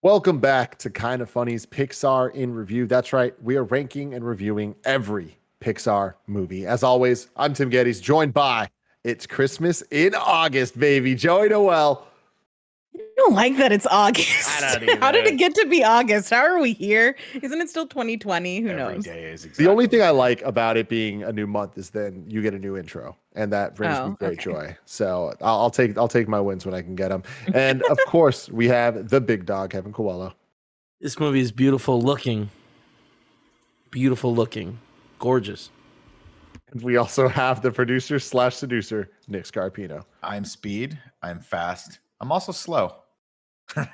Welcome back to Kind of Funny's Pixar in Review. That's right, we are ranking and reviewing every Pixar movie. As always, I'm Tim Geddes, joined by It's Christmas in August, baby. Joey Noel. I don't like that it's August. I don't either. How did it get to be August? How are we here? Isn't it still 2020? Who knows? Day is exactly The only thing I like about it being a new month is then you get a new intro, and that brings me great joy. So I'll take my wins when I can get them. And of course, we have the big dog, Kevin Coelho. This movie is beautiful looking, gorgeous. And we also have the producer / seducer, Nick Scarpino. I'm speed. I'm fast. I'm also slow. The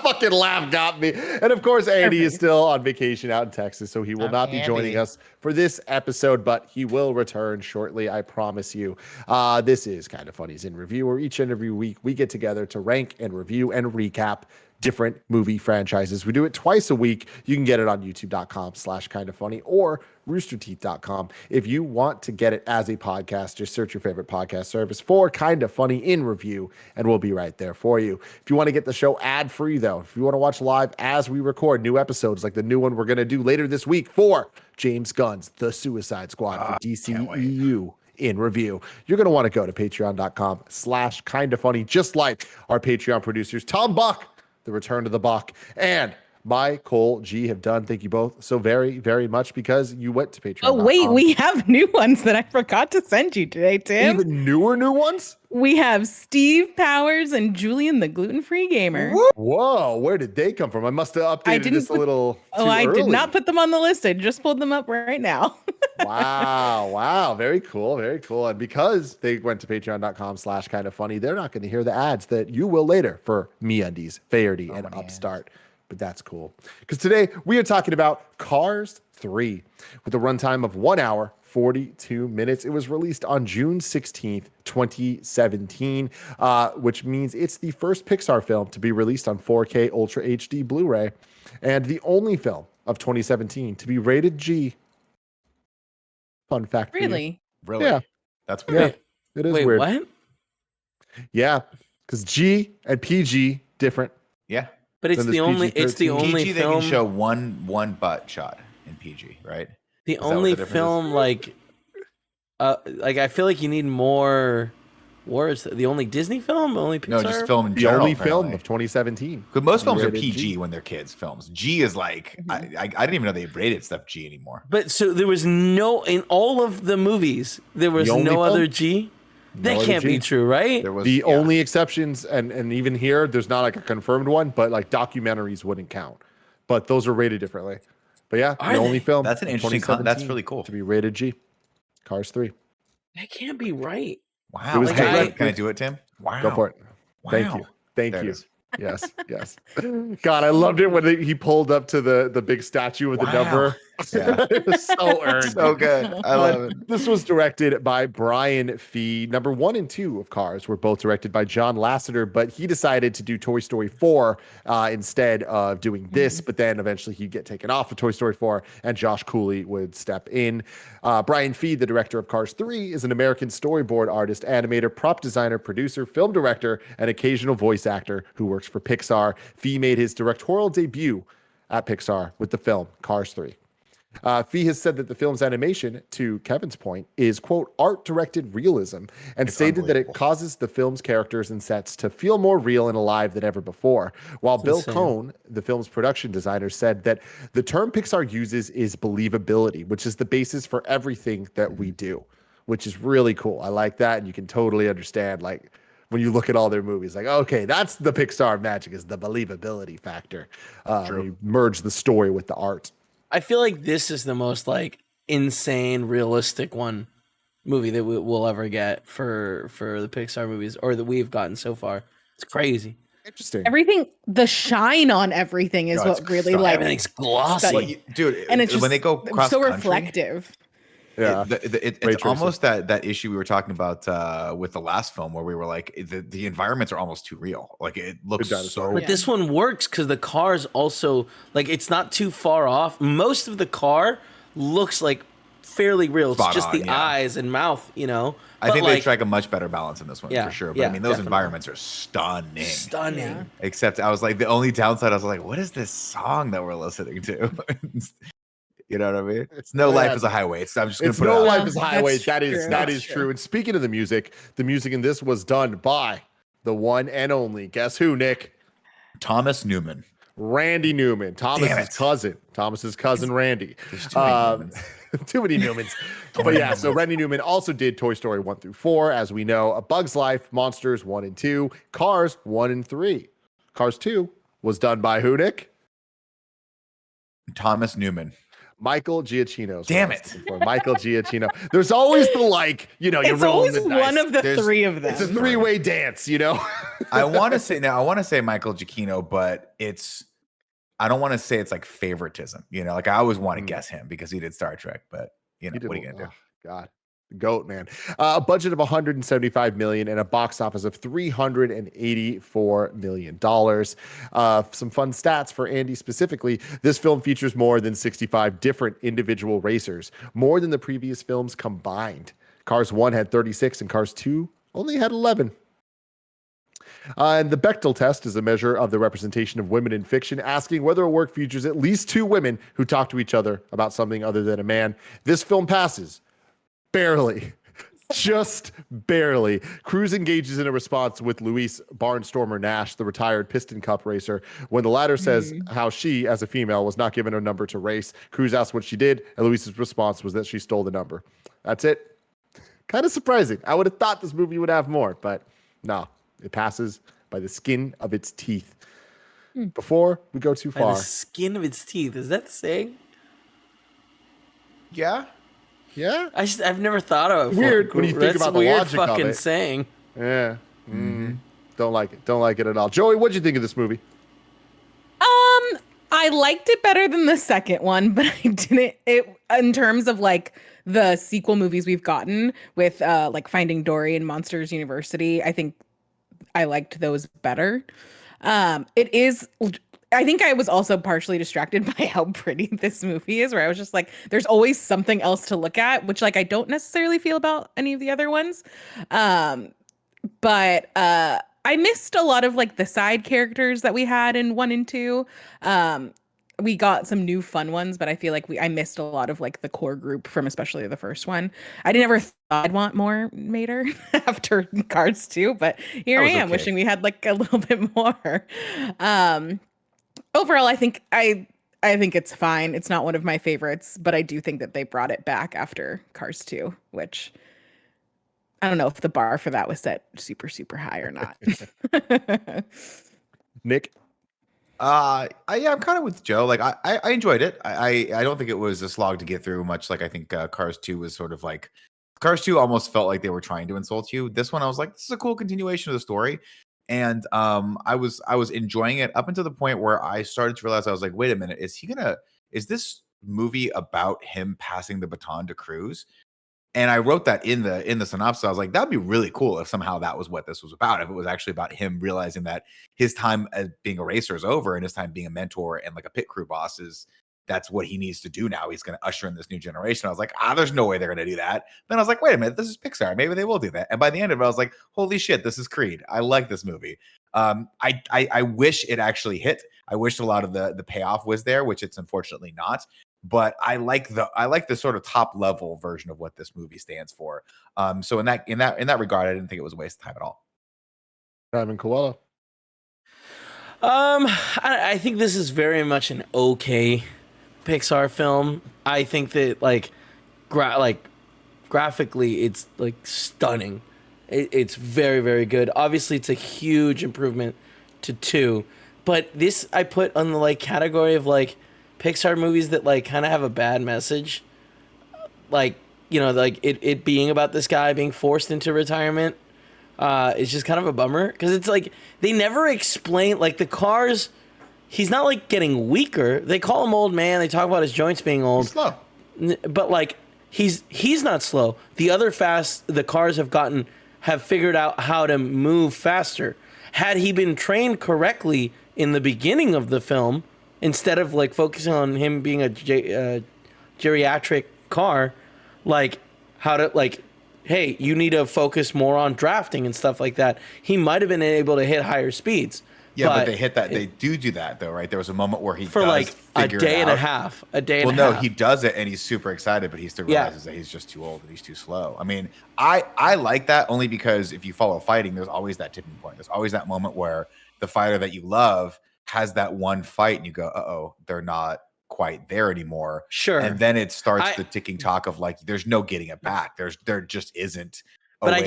fucking laugh got me. And of course, Andy is still on vacation out in Texas, so he will not be joining us for this episode, but he will return shortly, I promise you. This is Kind of Funny's in Review, where each and every week we get together to rank and review and recap different movie franchises. We do it twice a week. You can get it on youtube.com/kindoffunny or roosterteeth.com. If you want to get it as a podcast, just search your favorite podcast service for Kind of Funny in Review, and we'll be right there for you. If you want to get the show ad-free, though, if you want to watch live as we record new episodes, like the new one we're going to do later this week for James Gunn's The Suicide Squad for DCEU in review, you're going to want to go to patreon.com/kindoffunny, just like our Patreon producers, Tom Buck, the return to the Bach, and my Cole G have done. Thank you both so very, very much because you went to Patreon. Oh, wait, we have new ones that I forgot to send you today, Tim. Even newer new ones? We have Steve Powers and Julian the Gluten-Free Gamer. Whoa, where did they come from? I must have updated this a little too I early. did not put them on the list. I just pulled them up right now. Wow. Very cool. And because they went to patreon.com/kindoffunny, they're not going to hear the ads that you will later for MeUndies, Faherty, and Upstart. But that's cool. Because today we are talking about Cars 3 with a runtime of 1 hour, 42 minutes. It was released on June 16th, 2017, which means it's the first Pixar film to be released on 4K Ultra HD Blu-ray and the only film of 2017 to be rated G. Fun fact. Really? Really? Yeah. That's weird. Yeah, it is Wait, weird. what? Yeah, because G and PG different. Yeah. But it's Then the there's only PG, they film. can show one butt shot in PG, right? The Is that what only the difference film like I feel like you need more words. The only Disney film, only Pixar. No, just film in The general. only film of 2017. Because most films are Rated PG G. when they're kids' films. G is like I didn't even know they rated stuff G anymore. But so there was no in all of the movies. There was The only no other film? G. No That other can't G. be true, right? There was The only exceptions, and even here, there's not like a confirmed one, but like documentaries wouldn't count. But those are rated differently. But yeah, Are the only they? film. That's an of interesting. That's 2017 really cool. to be rated G. Cars 3. That can't be right. Wow. was good. Can I do it, Tim? Wow. Go for it. Thank Wow. you. Thank There it you. is. Yes. God, I loved it when he pulled up to the big statue with the Wow. number. Yeah. It was so earned. So good. I love it. This was directed by Brian Fee. Number 1 and 2 of Cars were both directed by John Lasseter, but he decided to do Toy Story 4 instead of doing this. But then eventually he'd get taken off of Toy Story 4 and Josh Cooley would step in. Brian Fee, the director of Cars 3, is an American storyboard artist, animator, prop designer, producer, film director, and occasional voice actor who works for Pixar. Fee made his directorial debut at Pixar with the film Cars 3. Fee has said that the film's animation, to Kevin's point, is, quote, art-directed realism, and stated that it causes the film's characters and sets to feel more real and alive than ever before. While Bill insane. Cohn, the film's production designer, said that the term Pixar uses is believability, which is the basis for everything that we do, which is really cool. I like that, and you can totally understand, like, when you look at all their movies, like, okay, that's the Pixar magic, is the believability factor. You merge the story with the art. I feel like this is the most like insane, realistic movie that we'll ever get for the Pixar movies or that we've gotten so far. It's crazy. Interesting. Everything, the shine on everything is what really like, Everything's glossy. Stunning. Dude, and it's just when they go cross so country, reflective. Yeah, it's almost that issue we were talking about with the last film where we were like the environments are almost too real. Like it looks so. But this one works because the car's also like it's not too far off. Most of the car looks like fairly real. It's just on, the eyes and mouth, you know. I think they strike a much better balance in this one for sure. But I mean, those environments are stunning. Stunning. Except I was like, the only downside, I was like, what is this song that we're listening to? You know what I mean? It's No Life is a Highway. I'm just going to put No it Life is a Highway. That is true. true. And speaking of the music in this was done by the one and only, guess who, Nick? Thomas Newman. Randy Newman, Thomas's cousin Randy. There's too many Newmans. Too many Newmans. But yeah, so Randy Newman also did Toy Story 1 through 4, as we know, A Bug's Life, Monsters 1 and 2, Cars 1 and 3. Cars 2 was done by who, Nick? Thomas Newman. Michael Giacchino. Damn it. Michael Giacchino. There's always the it's always one of the three of them. It's a three-way dance, you know? I want to say Michael Giacchino, but I don't want to say it's like favoritism, you know, like I always want to guess him because he did Star Trek, but you know, what are you going to do? God. GOAT, man. A budget of $175 million and a box office of $384 million. Some fun stats for Andy specifically. This film features more than 65 different individual racers, more than the previous films combined. Cars 1 had 36 and Cars 2 only had 11. And the Bechdel test is a measure of the representation of women in fiction, asking whether a work features at least two women who talk to each other about something other than a man. This film passes. Barely. Just barely. Cruz engages in a response with Louise Barnstormer Nash, the retired Piston Cup racer. When the latter says how she, as a female, was not given a number to race, Cruz asks what she did, and Louise's response was that she stole the number. That's it. Kind of surprising. I would have thought this movie would have more, but no. It passes by the skin of its teeth. Before we go too far. By the skin of its teeth. Is that the saying? Yeah. Yeah. I've never thought of it. Weird when you think about the logic of fucking it. saying. Yeah. Don't like it. Don't like it at all. Joey, what'd you think of this movie? I liked it better than the second one, but I didn't. It in terms of like the sequel movies we've gotten with like Finding Dory and Monsters University, I think I liked those better. It is. I think I was also partially distracted by how pretty this movie is, where I was just like, there's always something else to look at, which like I don't necessarily feel about any of the other ones. But I missed a lot of like the side characters that we had in 1 and 2. We got some new fun ones, but I feel like I missed a lot of like the core group from especially the first one. I never thought I'd want more Mater after Cars 2, but here I am wishing we had like a little bit more. Overall, I think it's fine. It's not one of my favorites, but I do think that they brought it back after Cars 2, which I don't know if the bar for that was set super, super high or not. Nick? I'm kind of with Joe. Like I enjoyed it. I don't think it was a slog to get through, much like I think Cars 2 was sort of like Cars 2 almost felt like they were trying to insult you. This one I was like, this is a cool continuation of the story. And I was enjoying it up until the point where I started to realize I was like, wait a minute, is this movie about him passing the baton to Cruz? And I wrote that in the synopsis. I was like, that'd be really cool if somehow that was what this was about. If it was actually about him realizing that his time as being a racer is over and his time being a mentor and like a pit crew boss that's what he needs to do now. He's going to usher in this new generation. I was like, there's no way they're going to do that. Then I was like, wait a minute, this is Pixar. Maybe they will do that. And by the end of it, I was like, holy shit, this is Creed. I like this movie. I wish it actually hit. I wish a lot of the payoff was there, which it's unfortunately not. But I like the sort of top level version of what this movie stands for. So in that regard, I didn't think it was a waste of time at all. Simon Coelho. I think this is very much an okay Pixar film. I think that graphically it's like stunning. It's very, very good. Obviously it's a huge improvement to 2, but this I put on the like category of like Pixar movies that like kind of have a bad message. Like, you know, like it being about this guy being forced into retirement. It's just kind of a bummer because it's like they never explain like the Cars. He's not like getting weaker. They call him old man. They talk about his joints being old. He's slow. But like he's not slow. The Cars have figured out how to move faster. Had he been trained correctly in the beginning of the film, instead of like focusing on him being a geriatric car, like how to like, hey, you need to focus more on drafting and stuff like that. He might have been able to hit higher speeds. Yeah, but they hit that. They do that though, right? There was a moment where he for does like a figure day it and a out. half. A day and a Well, half. no, he does it and he's super excited, but he still realizes that he's just too old and he's too slow. I mean, I like that only because if you follow fighting, there's always that tipping point. There's always that moment where the fighter that you love has that one fight and you go, "Uh-oh, they're not quite there anymore." Sure. And then it starts the ticking talk of like, there's no getting it back. There just isn't a way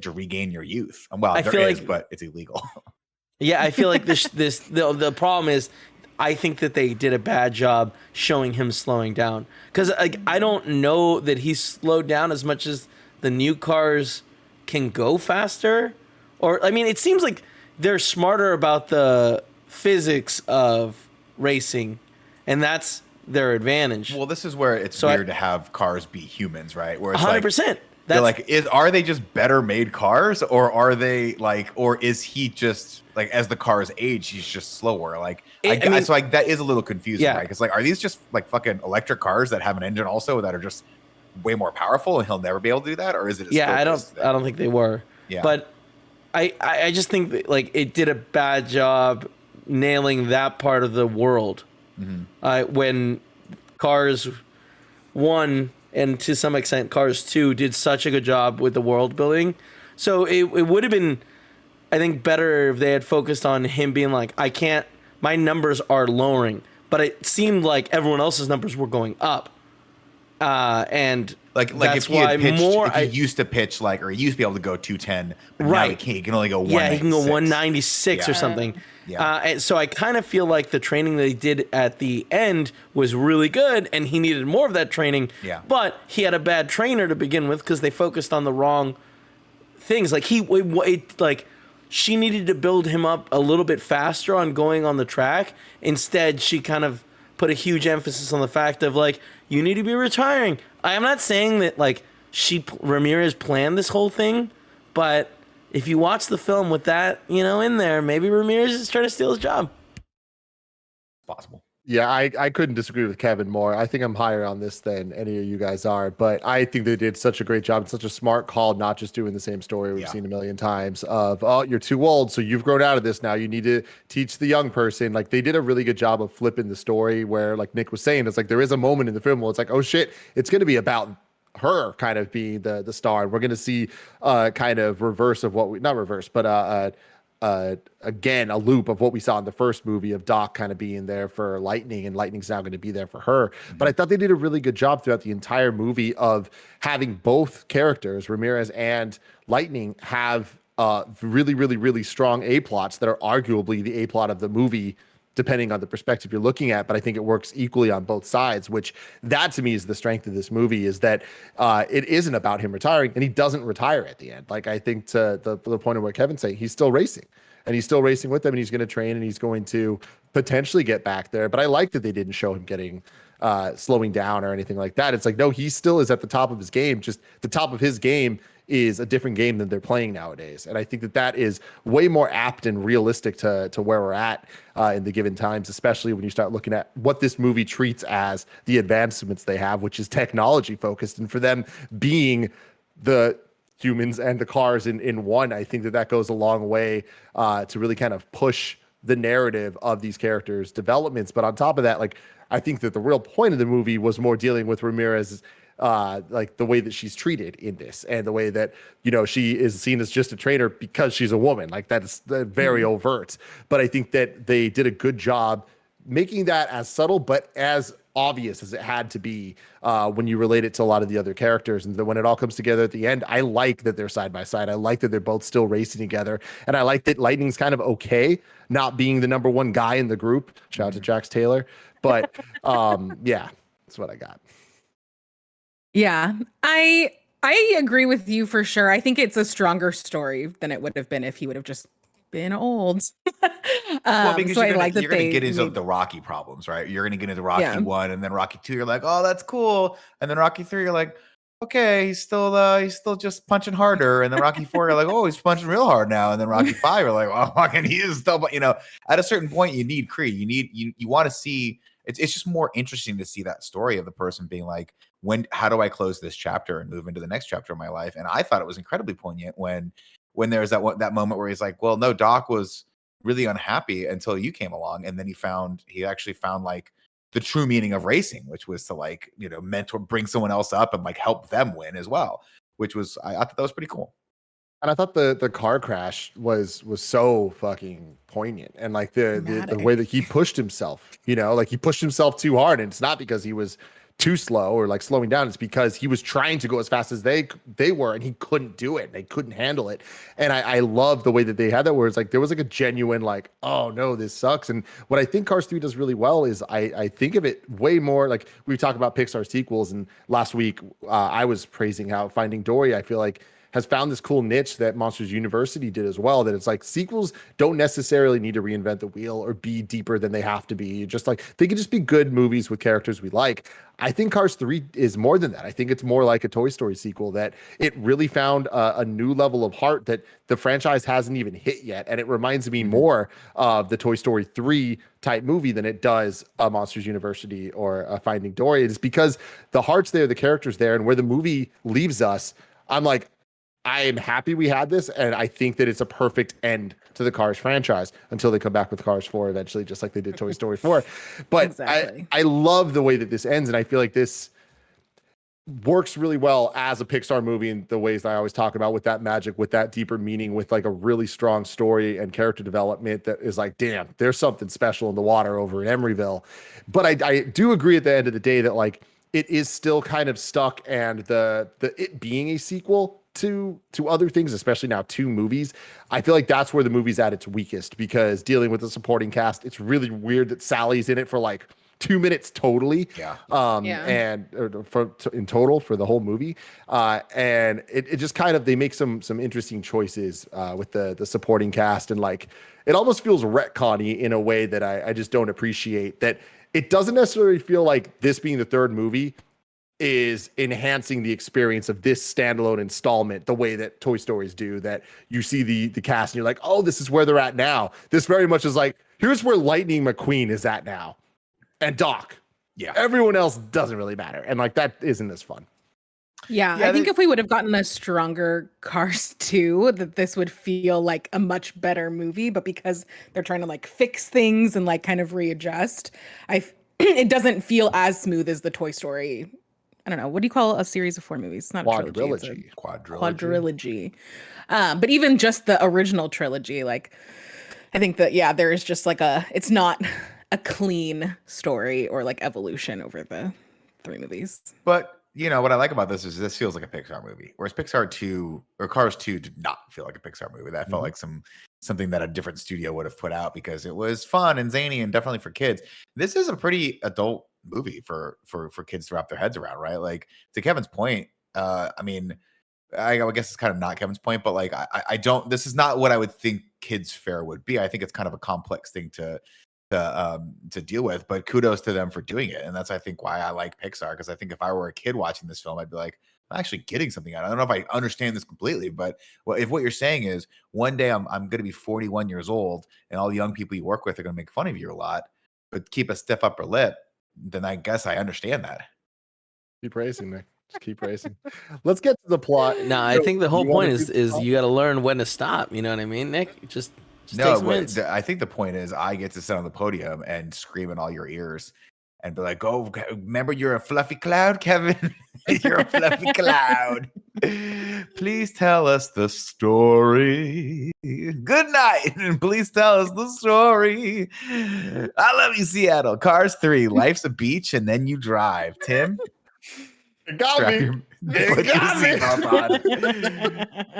to regain your youth. Well, there is, but it's illegal. Yeah, I feel like the problem is I think that they did a bad job showing him slowing down. Because like, I don't know that he's slowed down as much as the new cars can go faster. Or, I mean, it seems like they're smarter about the physics of racing, and that's their advantage. Well, this is where it's weird to have cars be humans, right? Where it's 100%. They're like, are they just better made cars, or are they like, or is he just like, as the cars age, he's just slower? Like, so like that is a little confusing, right? Because like, are these just like fucking electric cars that have an engine also that are just way more powerful, and he'll never be able to do that, or is it? I don't think they were. Yeah, but I just think that, like, it did a bad job nailing that part of the world. When Cars 1 and to some extent Cars 2 did such a good job with the world building. So it would have been, I think, better if they had focused on him being like, my numbers are lowering, but it seemed like everyone else's numbers were going up. And like if he had pitched, if he used to pitch like, or he used to be able to go 210, but now he can only go 196. Yeah, he can go 196 or something. Yeah. And so I kind of feel like the training that he did at the end was really good, and he needed more of that training. Yeah. But he had a bad trainer to begin with because they focused on the wrong things. Like she needed to build him up a little bit faster on going on the track. Instead, she kind of put a huge emphasis on the fact of like, you need to be retiring. I'm not saying that like Ramirez planned this whole thing, but if you watch the film with that, in there, maybe Ramirez is trying to steal his job. Possible. Yeah, I couldn't disagree with Kevin more. I think I'm higher on this than any of you guys are, but I think they did such a great job. It's such a smart call, not just doing the same story we've seen a million times of, oh, you're too old, so you've grown out of this now. You need to teach the young person. Like, they did a really good job of flipping the story where, like Nick was saying, it's like there is a moment in the film where it's like, oh shit, it's going to be about her kind of being the star. And we're going to see kind of reverse of what not reverse, but again, a loop of what we saw in the first movie of Doc kind of being there for Lightning, and Lightning's now going to be there for her. But I thought they did a really good job throughout the entire movie of having both characters, Ramirez and Lightning, have really, really, really strong A plots that are arguably the A plot of the movie, depending on the perspective you're looking at. But I think it works equally on both sides, which that to me is the strength of this movie, is that it isn't about him retiring, and he doesn't retire at the end. Like, I think to the point of what Kevin's saying, he's still racing, and he's still racing with them, and he's going to train, and he's going to potentially get back there. But I like that they didn't show him getting slowing down or anything like that. It's like, no, he still is at the top of his game. Just the top of his game is a different game than they're playing nowadays. And I think that is way more apt and realistic to where we're at in the given times, especially when you start looking at what this movie treats as the advancements they have, which is technology focused. And for them being the humans and the cars in one, I think that goes a long way to really kind of push the narrative of these characters' developments. But on top of that, like, I think that the real point of the movie was more dealing with Ramirez's like the way that she's treated in this, and the way that, she is seen as just a trainer because she's a woman. Like, that's very overt. But I think that they did a good job making that as subtle but as obvious as it had to be when you relate it to a lot of the other characters. And then when it all comes together at the end, I like that they're side by side. I like that they're both still racing together, and I like that Lightning's kind of okay not being the number one guy in the group. Shout out to Jax Taylor. But yeah, that's what I got. Yeah, I agree with you for sure. I think it's a stronger story than it would have been if he would have just been old. Well, because so you're going to get into the Rocky problems, right? You're going to get into Rocky 1, and then Rocky 2, you're like, oh, that's cool. And then Rocky 3, you're like, okay, he's still just punching harder. And then Rocky 4, you're like, oh, he's punching real hard now. And then Rocky 5, you're like, oh, fucking, he is still, at a certain point, you need Creed. You want to see it's just more interesting to see that story of the person being like, how do I close this chapter and move into the next chapter of my life? And I thought it was incredibly poignant when there's that moment where he's like, well, no, Doc was really unhappy until you came along, and then he actually found like the true meaning of racing, which was to like, bring someone else up and like help them win as well, which was I thought that was pretty cool. And I thought the car crash was so fucking poignant, and like the way that he pushed himself, like he pushed himself too hard, and it's not because he was too slow or like slowing down. It's because he was trying to go as fast as they were, and he couldn't do it. They couldn't handle it. And I love the way that they had that, where it's like there was like a genuine like, oh no, this sucks. And what I think Cars 3 does really well is I think of it way more like we talk about Pixar sequels. And last week I was praising how Finding Dory, I feel like, has found this cool niche that Monsters University did as well, that it's like sequels don't necessarily need to reinvent the wheel or be deeper than they have to be. Just like they can just be good movies with characters we like. I think Cars 3 is more than that. I think it's more like a Toy Story sequel, that it really found a new level of heart that the franchise hasn't even hit yet. And it reminds me more of the Toy Story 3 type movie than it does a Monsters University or a Finding Dory. It's because the heart's there, the character's there, and where the movie leaves us, I'm like, I am happy we had this, and I think that it's a perfect end to the Cars franchise until they come back with Cars 4 eventually, just like they did Toy Story 4. But exactly. I love the way that this ends, and I feel like this works really well as a Pixar movie in the ways that I always talk about, with that magic, with that deeper meaning, with like a really strong story and character development that is like, damn, there's something special in the water over in Emeryville. But I do agree at the end of the day that like it is still kind of stuck, and the it being a sequel to other things, especially now 2 movies, I feel like that's where the movie's at its weakest, because dealing with the supporting cast, it's really weird that Sally's in it for like 2 minutes totally. And in total for the whole movie. And it just kind of, they make some interesting choices with the supporting cast, and like it almost feels retconny in a way that I just don't appreciate. That it doesn't necessarily feel like this being the 3rd movie is enhancing the experience of this standalone installment the way that Toy Stories do, that you see the cast and you're like, oh, this is where they're at now. This very much is like, here's where Lightning McQueen is at now, and Doc. Yeah. Everyone else doesn't really matter. And like, that isn't as fun. Yeah, I think if we would have gotten a stronger Cars 2, that this would feel like a much better movie. But because they're trying to like fix things and like kind of readjust, it doesn't feel as smooth as the Toy Story. I don't know. What do you call a series of 4 movies? It's not a trilogy. Quadrilogy. But even just the original trilogy, like I think that, yeah, there is just like it's not a clean story or like evolution over the 3 movies. But what I like about this is this feels like a Pixar movie, whereas Pixar 2 or Cars 2 did not feel like a Pixar movie. That felt like something that a different studio would have put out, because it was fun and zany and definitely for kids. This is a pretty adult movie for kids to wrap their heads around, right? Like, to Kevin's point, I mean, I guess it's kind of not Kevin's point, but like I don't, this is not what I would think kids fare would be. I think it's kind of a complex thing to deal with, but kudos to them for doing it. And that's, I think, why I like Pixar, because I think if I were a kid watching this film, I'd be like, I'm actually getting something out of it. I don't know if I understand this completely, but if what you're saying is one day I'm going to be 41 years old and all the young people you work with are going to make fun of you a lot, but keep a stiff upper lip, then I guess I understand that. Keep racing, Nick. Just keep racing. Let's get to the plot. No, I think the whole point is you got to learn when to stop. You know what I mean, Nick? Just no, I think the point is I get to sit on the podium and scream in all your ears and be like, oh, remember you're a fluffy cloud, Kevin? You're a fluffy cloud. Please tell us the story. Good night. And please tell us the story. I love you, Seattle. Cars 3, life's a beach and then you drive. Tim? It got me.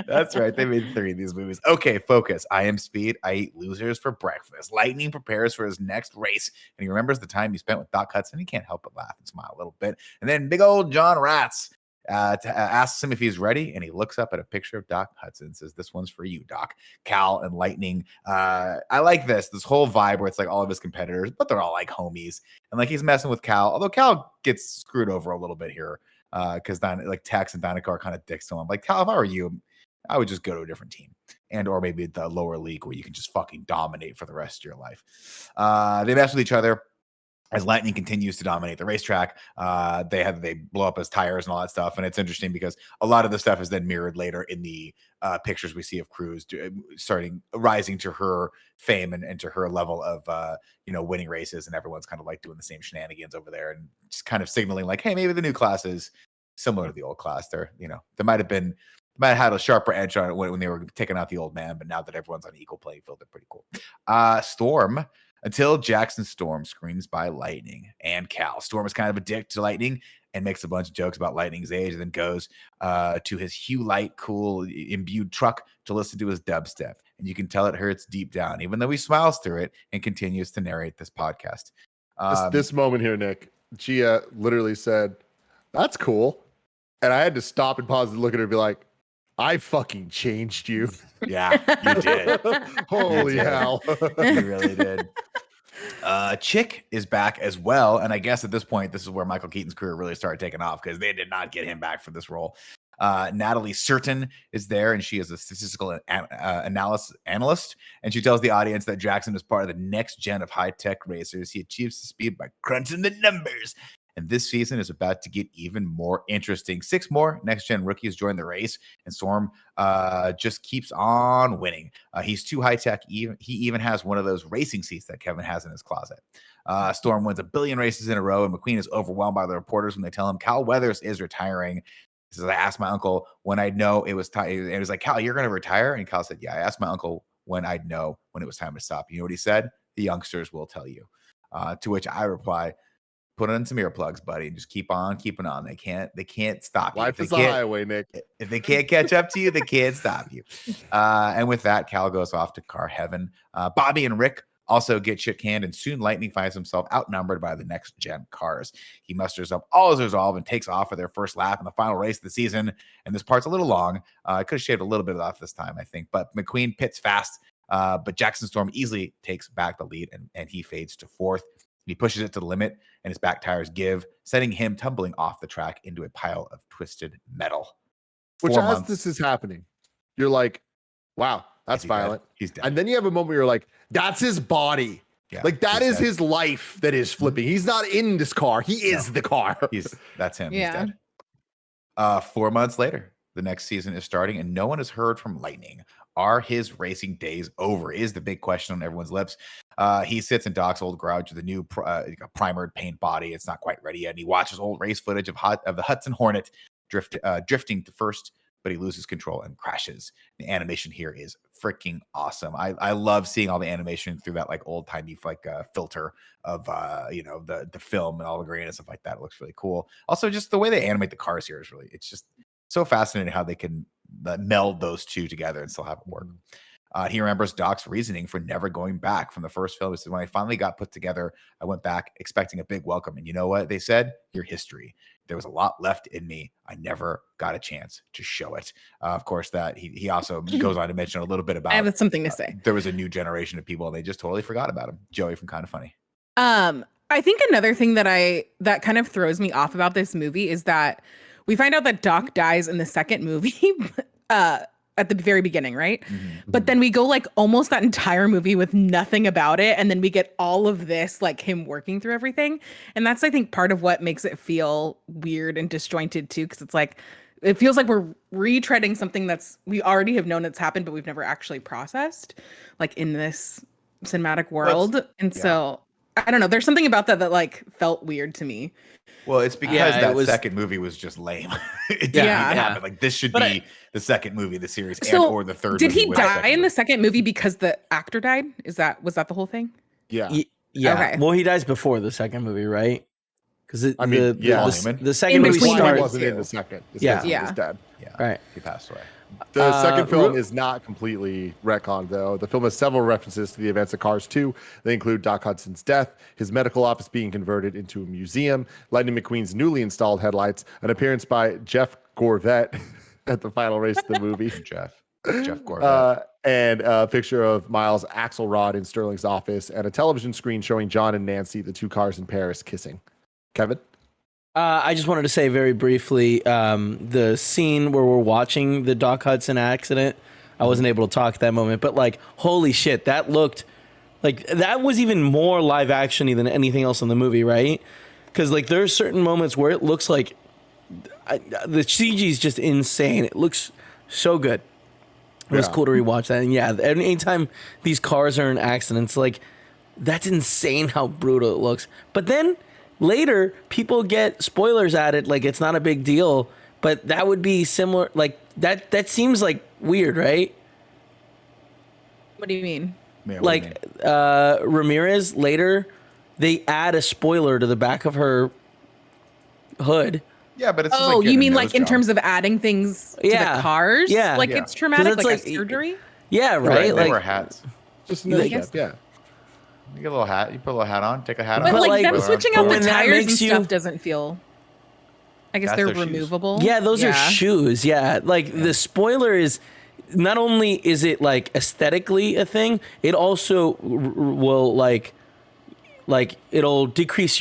That's right. They made 3 of these movies. Okay, focus. I am Speed. I eat losers for breakfast. Lightning prepares for his next race, and he remembers the time he spent with Doc Hudson. He can't help but laugh and smile a little bit. And then big old John Ratz asks him if he's ready, and he looks up at a picture of Doc Hudson and says, "This one's for you, Doc." Cal and Lightning. I like this whole vibe where it's like all of his competitors, but they're all like homies, and like he's messing with Cal. Although Cal gets screwed over a little bit here. Because like Tex and Dinoco are kind of dicks to him. Like, Cal, if I were you, I would just go to a different team, and or maybe the lower league where you can just fucking dominate for the rest of your life. They mess with each other. as Lightning continues to dominate the racetrack, they blow up his tires and all that stuff. And it's interesting because a lot of the stuff is then mirrored later in the pictures we see of Cruz rising to her fame and to her level of winning races, and everyone's kind of like doing the same shenanigans over there and just kind of signaling like, hey, maybe the new class is similar to the old class. They might have had a sharper edge on it when they were taking out the old man, but now that everyone's on an equal playing field, they're pretty cool. Storm. Until Jackson Storm screams by Lightning and Cal. Storm is kind of a dick to Lightning and makes a bunch of jokes about Lightning's age, and then goes to his Hue Light cool imbued truck to listen to his dubstep. And you can tell it hurts deep down, even though he smiles through it and continues to narrate this podcast. This moment here, Nick, Gia literally said, "That's cool." And I had to stop and pause and look at her and be like, I fucking changed you. Yeah, you did. Holy hell. You really did. Chick is back as well. And I guess at this point, this is where Michael Keaton's career really started taking off, because they did not get him back for this role. Natalie Certain is there, and she is a statistical analyst. And she tells the audience that Jackson is part of the next gen of high-tech racers. He achieves the speed by crunching the numbers. And this season is about to get even more interesting. 6 more next-gen rookies join the race, and Storm just keeps on winning. He's too high-tech. He even has one of those racing seats that Kevin has in his closet. Storm wins 1 billion races in a row, and McQueen is overwhelmed by the reporters when they tell him Cal Weathers is retiring. He says, I asked my uncle when I'd know it was time. And it was like, Cal, you're going to retire? And Cal said, yeah, I asked my uncle when I'd know when it was time to stop. You know what he said? The youngsters will tell you. To which I reply, put on some earplugs, buddy. Just keep on keeping on. They can't stop you. Life is a highway, Nick. If they can't catch up to you, they can't stop you. And with that, Cal goes off to car heaven. Bobby and Rick also get shit canned, and soon Lightning finds himself outnumbered by the next gen cars. He musters up all his resolve and takes off for their first lap in the final race of the season. And this part's a little long. I could have shaved a little bit off this time, I think. But McQueen pits fast, but Jackson Storm easily takes back the lead, and he fades to 4th. He pushes it to the limit, and his back tires give, sending him tumbling off the track into a pile of twisted metal. Which, as this is happening, you're like, wow, that's violent. He's dead. And then you have a moment where you're like, that's his body. Yeah, like, that is his life that is flipping. He's not in this car. He is the car. That's him. Yeah. He's dead. 4 months later, the next season is starting, and no one has heard from Lightning. Are his racing days over? Is the big question on everyone's lips. He sits in Doc's old garage with a new primered paint body. It's not quite ready yet. And he watches old race footage of the Hudson Hornet drifting to first, but he loses control and crashes. The animation here is freaking awesome. I love seeing all the animation through that like old timey filter of the film and all the grain and stuff like that. It looks really cool. Also, just the way they animate the cars here is it's just so fascinating how they can meld those two together and still have it work. He remembers Doc's reasoning for never going back from the first film. He said, when I finally got put together, I went back expecting a big welcome. And you know what they said? Your history. There was a lot left in me. I never got a chance to show it. Of course, that he also goes on to mention a little bit about. I have something to say. There was a new generation of people, and they just totally forgot about him. Joey from Kind of Funny. I think another thing that kind of throws me off about this movie is that we find out that Doc dies in the second movie. At the very beginning, right? Mm-hmm. But then we go like almost that entire movie with nothing about it. And then we get all of this, like him working through everything. And that's, I think, part of what makes it feel weird and disjointed too. Cause it's like, it feels like we're retreading something we already have known it's happened, but we've never actually processed like in this cinematic world. So I don't know. There's something about that like felt weird to me. Well, it's because second movie was just lame. It didn't even happen. Like this should be the second movie of the series or the third. Did he die in the second movie because the actor died? Was that the whole thing? Yeah. Yeah. Okay. Well, he dies before the second movie, right? Because the second movie started. Wasn't in the second. He was dead. Yeah. Right. He passed away. The second film is not completely retconned, though. The film has several references to the events of Cars 2. They include Doc Hudson's death, his medical office being converted into a museum, Lightning McQueen's newly installed headlights, an appearance by Jeff Gorvette at the final race of the movie. Jeff Gorvette. And a picture of Miles' Axelrod in Sterling's office, and a television screen showing John and Nancy, the two cars in Paris, kissing. Kevin? I just wanted to say very briefly, the scene where we're watching the Doc Hudson accident, I wasn't able to talk at that moment, but like, holy shit, that looked Like that was even more live actiony than anything else in the movie, right? Because like there are certain moments where it looks like the CG is just insane. It looks so good. It was cool to rewatch that. And yeah, anytime these cars are in accidents, like that's insane how brutal it looks. But then later, people get spoilers at it, like it's not a big deal. But that would be similar, like that seems like weird, right? What do you mean? Man, Like Ramirez later, they add a spoiler to the back of her hood. Yeah, but it's just you mean like in terms of adding things to the cars? Yeah. Like it's traumatic, it's like a surgery? Yeah, right. Right, they Like wear hats. Just another Like- step, yeah. You get a little hat. You put a little hat on. Take a hat But off. like them like- switching but out the when that tires and makes you- stuff doesn't feel. I guess That's they're their shoes. removable. yeah, those are shoes. Yeah, like the spoiler is not only is it like aesthetically a thing, it also will like it'll increase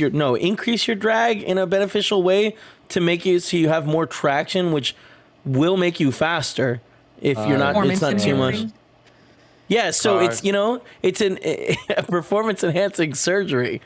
your drag in a beneficial way to make it so you have more traction, which will make you faster if you're not. It's not too much. Yeah, so it's it's a performance enhancing surgery.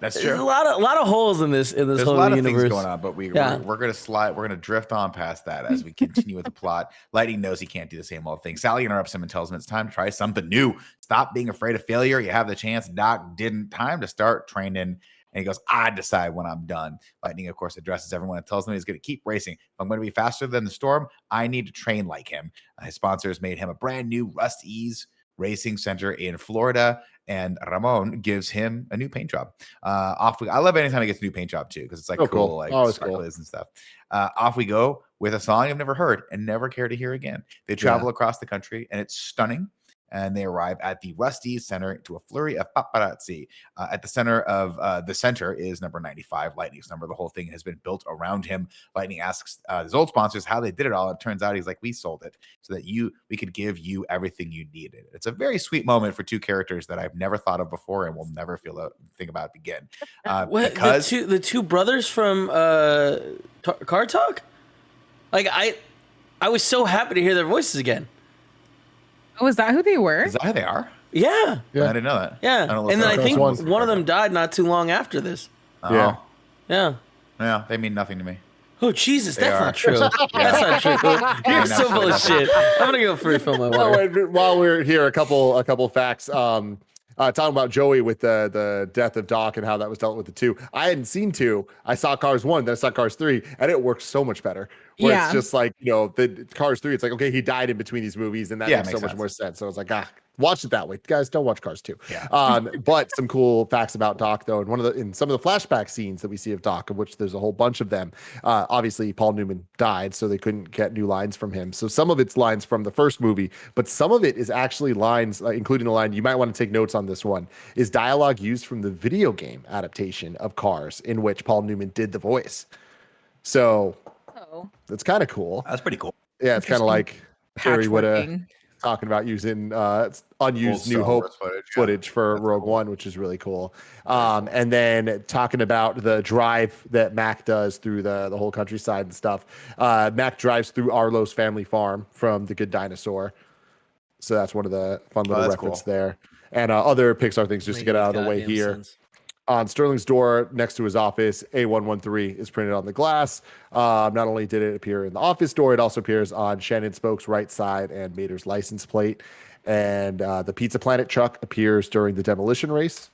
That's There's true. a lot of holes in this There's whole a lot of universe. things going on, but we're gonna slide. We're gonna drift on past that as we continue with the plot. Lightning knows he can't do the same old thing. Sally interrupts him and tells him it's time to try something new. Stop being afraid of failure. You have the chance. Doc didn't. Time to start training. And he goes, I decide when I'm done. Lightning, of course, addresses everyone and tells them he's going to keep racing. If I'm going to be faster than the storm, I need to train like him. His sponsors made him a brand new Rust-Ease Racing Center in Florida, and Ramon gives him a new paint job. I love anytime he gets a new paint job too, because it's like cool, like sparklers and stuff. Off we go with a song I've never heard and never care to hear again. They travel across the country, and it's stunning. And they arrive at the Rust-Ease Center to a flurry of paparazzi. At the center of the center is number 95, Lightning's number. The whole thing has been built around him. Lightning asks his old sponsors how they did it all. It turns out he's like, we sold it so that we could give you everything you needed. It's a very sweet moment for two characters that I've never thought of before and will never think about again. Because the two brothers from Car Talk, like I was so happy to hear their voices again. Oh, is that who they were? is that how they are? Yeah. I didn't know that. Yeah. And then I think one of them died not too long after this. Yeah. Yeah. They mean nothing to me. Oh, Jesus, that's not true. That's not true. You're so full of shit. I'm going to go refill my water. While we're here, a couple facts. Talking about Joey with the death of Doc and how that was dealt with the 2. I hadn't seen 2. I saw Cars 1, then I saw Cars 3, and it works so much better. Where it's just like, the Cars 3, it's like, okay, he died in between these movies, and that makes so much more sense. So I was like, watch it that way. Guys, don't watch Cars 2. Yeah. But some cool facts about Doc, though, and in some of the flashback scenes that we see of Doc, of which there's a whole bunch of them, obviously Paul Newman died, so they couldn't get new lines from him. So some of it's lines from the first movie, but some of it is actually lines, including the line, you might want to take notes on this one, is dialogue used from the video game adaptation of Cars, in which Paul Newman did the voice. So that's kind of cool. That's pretty cool. Yeah, it's kind of like Harry would have Patchworking. talking about using unused New Hope footage for Rogue One, which is really cool. And then talking about the drive that Mac does through the whole countryside and stuff. Mac drives through Arlo's family farm from The Good Dinosaur. So that's one of the fun little reference there. And other Pixar things just to get out of the way here. On Sterling's door next to his office, A113 is printed on the glass. Not only did it appear in the office door, it also appears on Shannon Spoke's right side and Mater's license plate. And the Pizza Planet truck appears during the demolition race,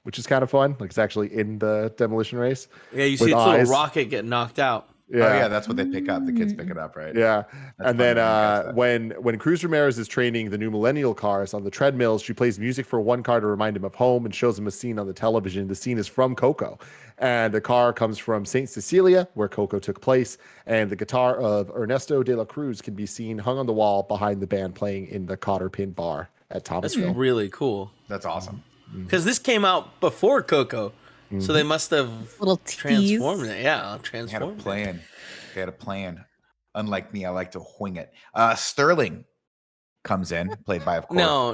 which is kind of fun. Like it's actually in the demolition race. Yeah, you see its little rocket get knocked out. Yeah. Oh yeah, that's what they pick up. The kids pick it up, right? Yeah. That's and then when Cruz Ramirez is training the new millennial cars on the treadmills, she plays music for one car to remind him of home and shows him a scene on the television. The scene is from Coco. And the car comes from St. Cecilia, where Coco took place. And the guitar of Ernesto de la Cruz can be seen hung on the wall behind the band playing in the Cotter Pin Bar at Thomasville. That's really cool. That's awesome. Because this came out before Coco. So they must have Little transformed it. Yeah, They had a transformed plan. They had a plan. Unlike me, I like to wing it. Sterling comes in, played by, of course. No.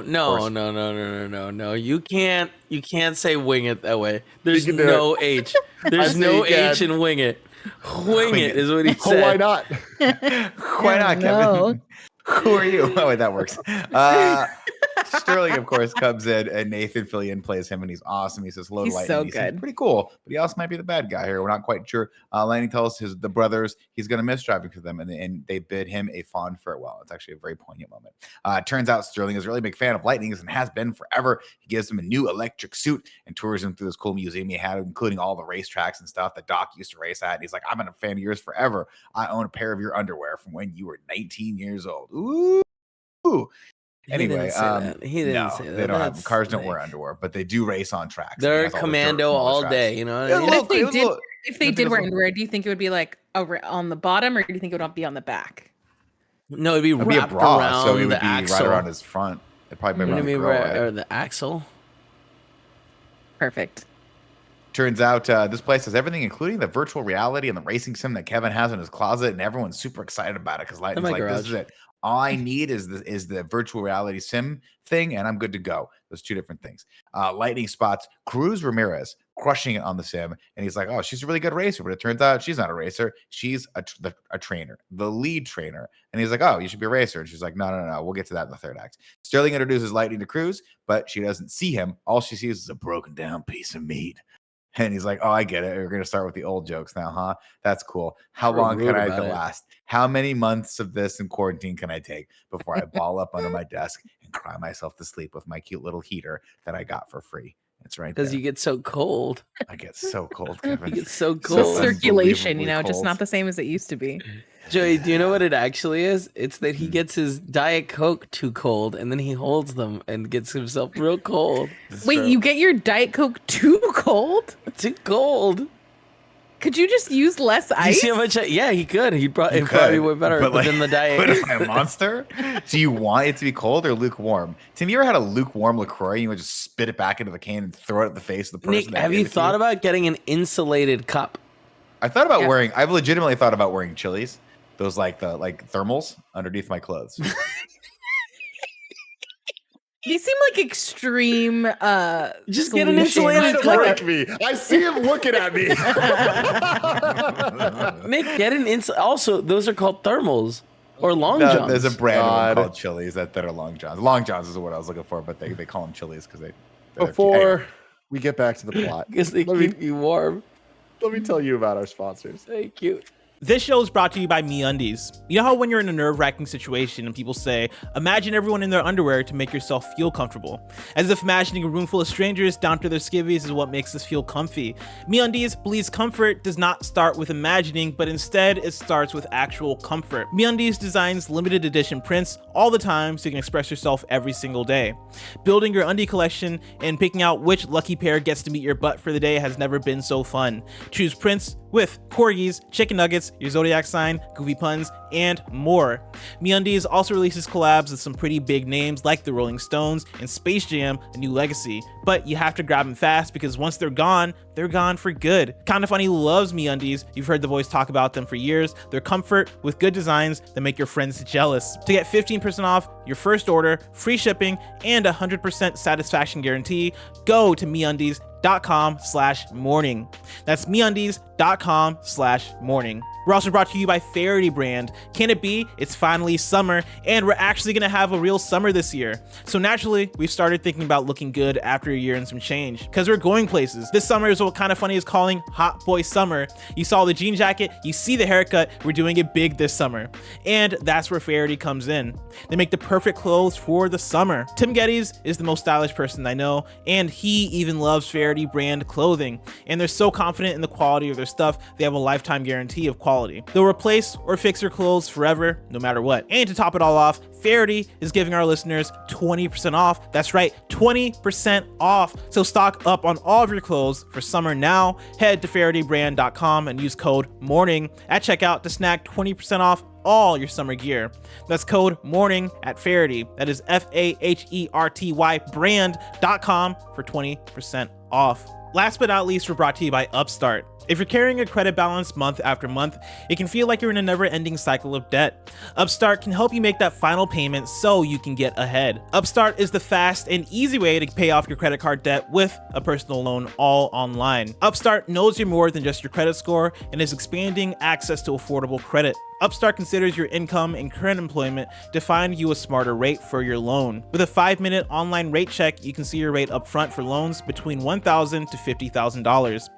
You can't say wing it that way. There's You can do no H. There's no H in wing it. Wing it is what he Oh, said. why not? Why not, Kevin? Who are you? Oh, wait, that works. Sterling, of course, comes in, and Nathan Fillion plays him, and he's awesome. He says, hello to He's Lightning. so He good. seems pretty cool, but he also might be the bad guy here. We're not quite sure. Lightning tells the brothers he's going to miss driving for them, and they bid him a fond farewell. It's actually a very poignant moment. Turns out Sterling is a really big fan of Lightning's and has been forever. He gives him a new electric suit and tours him through this cool museum he had, including all the racetracks and stuff that Doc used to race at. And he's like, I've been a fan of yours forever. I own a pair of your underwear from when you were 19 years old. Ooh. Anyway, he didn't say that. They don't have cars. Don't wear underwear, but they do race on tracks. They're commando all day. You know what I mean? If they did wear underwear, do you think it would be like on the bottom, or do you think it would be on the back? No, it'd be wrapped a bra, around so it would the be axle. right around his front. It probably be or the axle. Perfect. Turns out this place has everything, including the virtual reality and the racing sim that Kevin has in his closet, and everyone's super excited about it because Lightning's like, "This is it. All I need is the virtual reality sim thing, and I'm good to go." Those two different things. Lightning spots Cruz Ramirez crushing it on the sim, and he's like, "Oh, she's a really good racer," but it turns out she's not a racer. She's a trainer, the lead trainer. And he's like, "Oh, you should be a racer." And she's like, No. We'll get to that in the third act." Sterling introduces Lightning to Cruz, but she doesn't see him. All she sees is a broken down piece of meat. And he's like, "Oh, I get it. We're going to start with the old jokes now, huh? That's cool. How long can I last? How many months of this in quarantine can I take before I ball up under my desk and cry myself to sleep with my cute little heater that I got for free?" It's right there. Because you get so cold. I get so cold, Kevin. You get so cold. Circulation, just not the same as it used to be. Joey, do you know what it actually is? It's that he gets his Diet Coke too cold, and then he holds them and gets himself real cold. Wait, you get your Diet Coke too cold? Too cold. Could you just use less ice? You see how much? Yeah, he could. He'd probably way better than the Diet. But am I a monster? Do you want it to be cold or lukewarm? Tim, you ever had a lukewarm LaCroix and you would just spit it back into the can and throw it at the face of the person? Nick, have you thought about getting an insulated cup? I thought about I've legitimately thought about wearing Chili's. Those like thermals underneath my clothes. They seem like extreme. Just get an insulated cup. At me. I see him looking at me. Nick, get an Also, those are called thermals or long johns. There's a brand called Chili's that are long johns. Long johns is what I was looking for, but they call them Chili's because they. Before we get back to the plot, because they keep you warm. Let me tell you about our sponsors. Thank you. This show is brought to you by MeUndies. You know how when you're in a nerve-wracking situation and people say, imagine everyone in their underwear to make yourself feel comfortable. As if imagining a room full of strangers down to their skivvies is what makes us feel comfy. MeUndies believes comfort does not start with imagining, but instead it starts with actual comfort. MeUndies designs limited edition prints all the time so you can express yourself every single day. Building your undie collection and picking out which lucky pair gets to meet your butt for the day has never been so fun. Choose prints with corgis, chicken nuggets, your zodiac sign, goofy puns, and more. MeUndies also releases collabs with some pretty big names like the Rolling Stones and Space Jam: A New Legacy. But you have to grab them fast because once they're gone for good. Kinda Funny loves MeUndies. You've heard the voice talk about them for years. They're comfort with good designs that make your friends jealous. To get 15% off your first order, free shipping, and 100% satisfaction guarantee, go to MeUndies.com/morning. That's MeUndies.com/morning. We're also brought to you by Faraday Brand. Can it be? It's finally summer, and we're actually gonna have a real summer this year. So naturally, we've started thinking about looking good after a year and some change, because we're going places. This summer is what Kinda Funny is calling Hot Boy Summer. You saw the jean jacket, you see the haircut, we're doing it big this summer. And that's where Faraday comes in. They make the perfect clothes for the summer. Tim Geddes is the most stylish person I know, and he even loves Faraday Brand clothing. And they're so confident in the quality of their stuff, they have a lifetime guarantee of quality. They'll replace or fix your clothes forever, no matter what. And to top it all off, Faraday is giving our listeners 20% off. That's right, 20% off. So stock up on all of your clothes for summer now. Head to FaradayBrand.com and use code MORNING at checkout to snag 20% off all your summer gear. That's code MORNING at Faraday. That is FAHERTY brand.com for 20% off. Last but not least, we're brought to you by Upstart. If you're carrying a credit balance month after month, it can feel like you're in a never-ending cycle of debt. Upstart can help you make that final payment so you can get ahead. Upstart is the fast and easy way to pay off your credit card debt with a personal loan all online. Upstart knows you're more than just your credit score and is expanding access to affordable credit. Upstart considers your income and current employment to find you a smarter rate for your loan. With a 5-minute online rate check, you can see your rate upfront for loans between $1,000 to $50,000.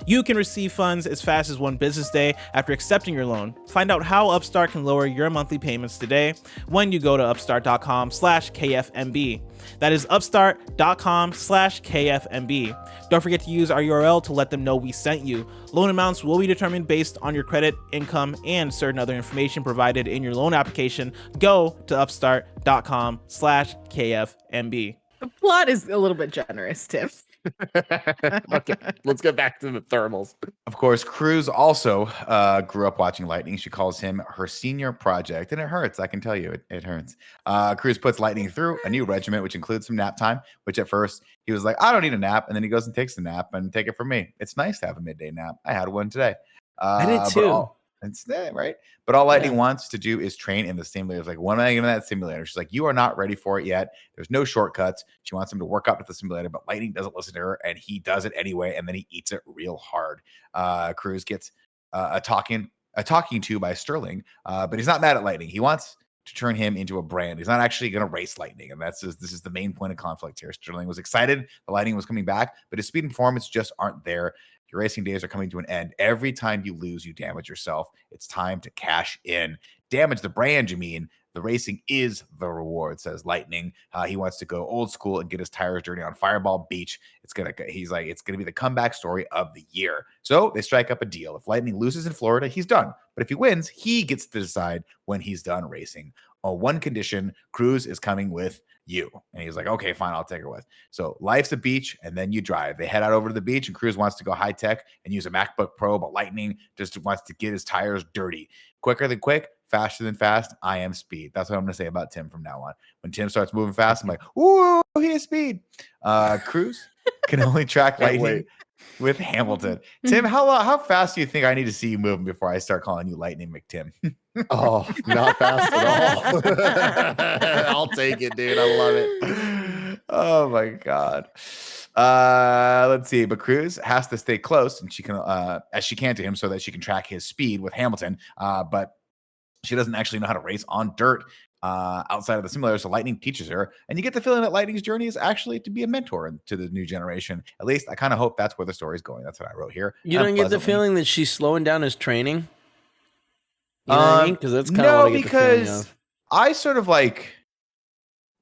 You can receive funds as fast as one business day after accepting your loan. Find out how Upstart can lower your monthly payments today when you go to upstart.com/KFMB. That is upstart.com/KFMB. Don't forget to use our URL to let them know we sent you. Loan amounts will be determined based on your credit, income, and certain other information provided in your loan application. Go to upstart.com/KFMB. The plot is a little bit generous, Tim. Okay, let's get back to the thermals. Of course, Cruz also grew up watching Lightning. She calls him her senior project, and it hurts. I can tell you, it hurts. Cruz puts Lightning through a new regiment, which includes some nap time, which at first he was like, I don't need a nap. And then he goes and takes a nap, and take it from me, it's nice to have a midday nap. I had one today. I did too. It's right. But all Lightning wants to do is train in the simulator. It's like, when am I in that simulator? She's like, you are not ready for it yet. There's no shortcuts. She wants him to work up to the simulator, but Lightning doesn't listen to her, and he does it anyway, and then he eats it real hard. Cruz gets a talking to by Sterling, but he's not mad at Lightning. He wants to turn him into a brand. He's not actually going to race Lightning, and this is the main point of conflict here. Sterling was excited the Lightning was coming back, but his speed and performance just aren't there. Your racing days are coming to an end. Every time you lose, you damage yourself. It's time to cash in. Damage the brand, you mean. The racing is the reward, says Lightning. He wants to go old school and get his tires dirty on Fireball Beach. He's like, it's gonna be the comeback story of the year. So they strike up a deal. If Lightning loses in Florida, he's done. But if he wins, he gets to decide when he's done racing. On one condition, Cruz is coming with you. And he's like, okay, fine, I'll take her with. So life's a beach, and then you drive. They head out over to the beach, and Cruz wants to go high tech and use a MacBook Pro, but Lightning just wants to get his tires dirty. Quicker than quick, faster than fast. I am speed. That's what I'm going to say about Tim from now on. When Tim starts moving fast, I'm like, ooh, he is speed. Cruz can only track Lightning with Hamilton. Tim, how fast do you think I need to see you moving before I start calling you Lightning McTim? Oh, not fast at all. I'll take it, dude. I love it. Oh my God. Let's see. But Cruz has to stay close, and she can, as she can to him, so that she can track his speed with Hamilton. But she doesn't actually know how to race on dirt outside of the simulator. So Lightning teaches her, and you get the feeling that Lightning's journey is actually to be a mentor to the new generation. At least I kind of hope that's where the story's going. That's what I wrote here. You don't get the feeling that she's slowing down his training? You know what I mean? Because that's kind of what I get the feeling of. I sort of like,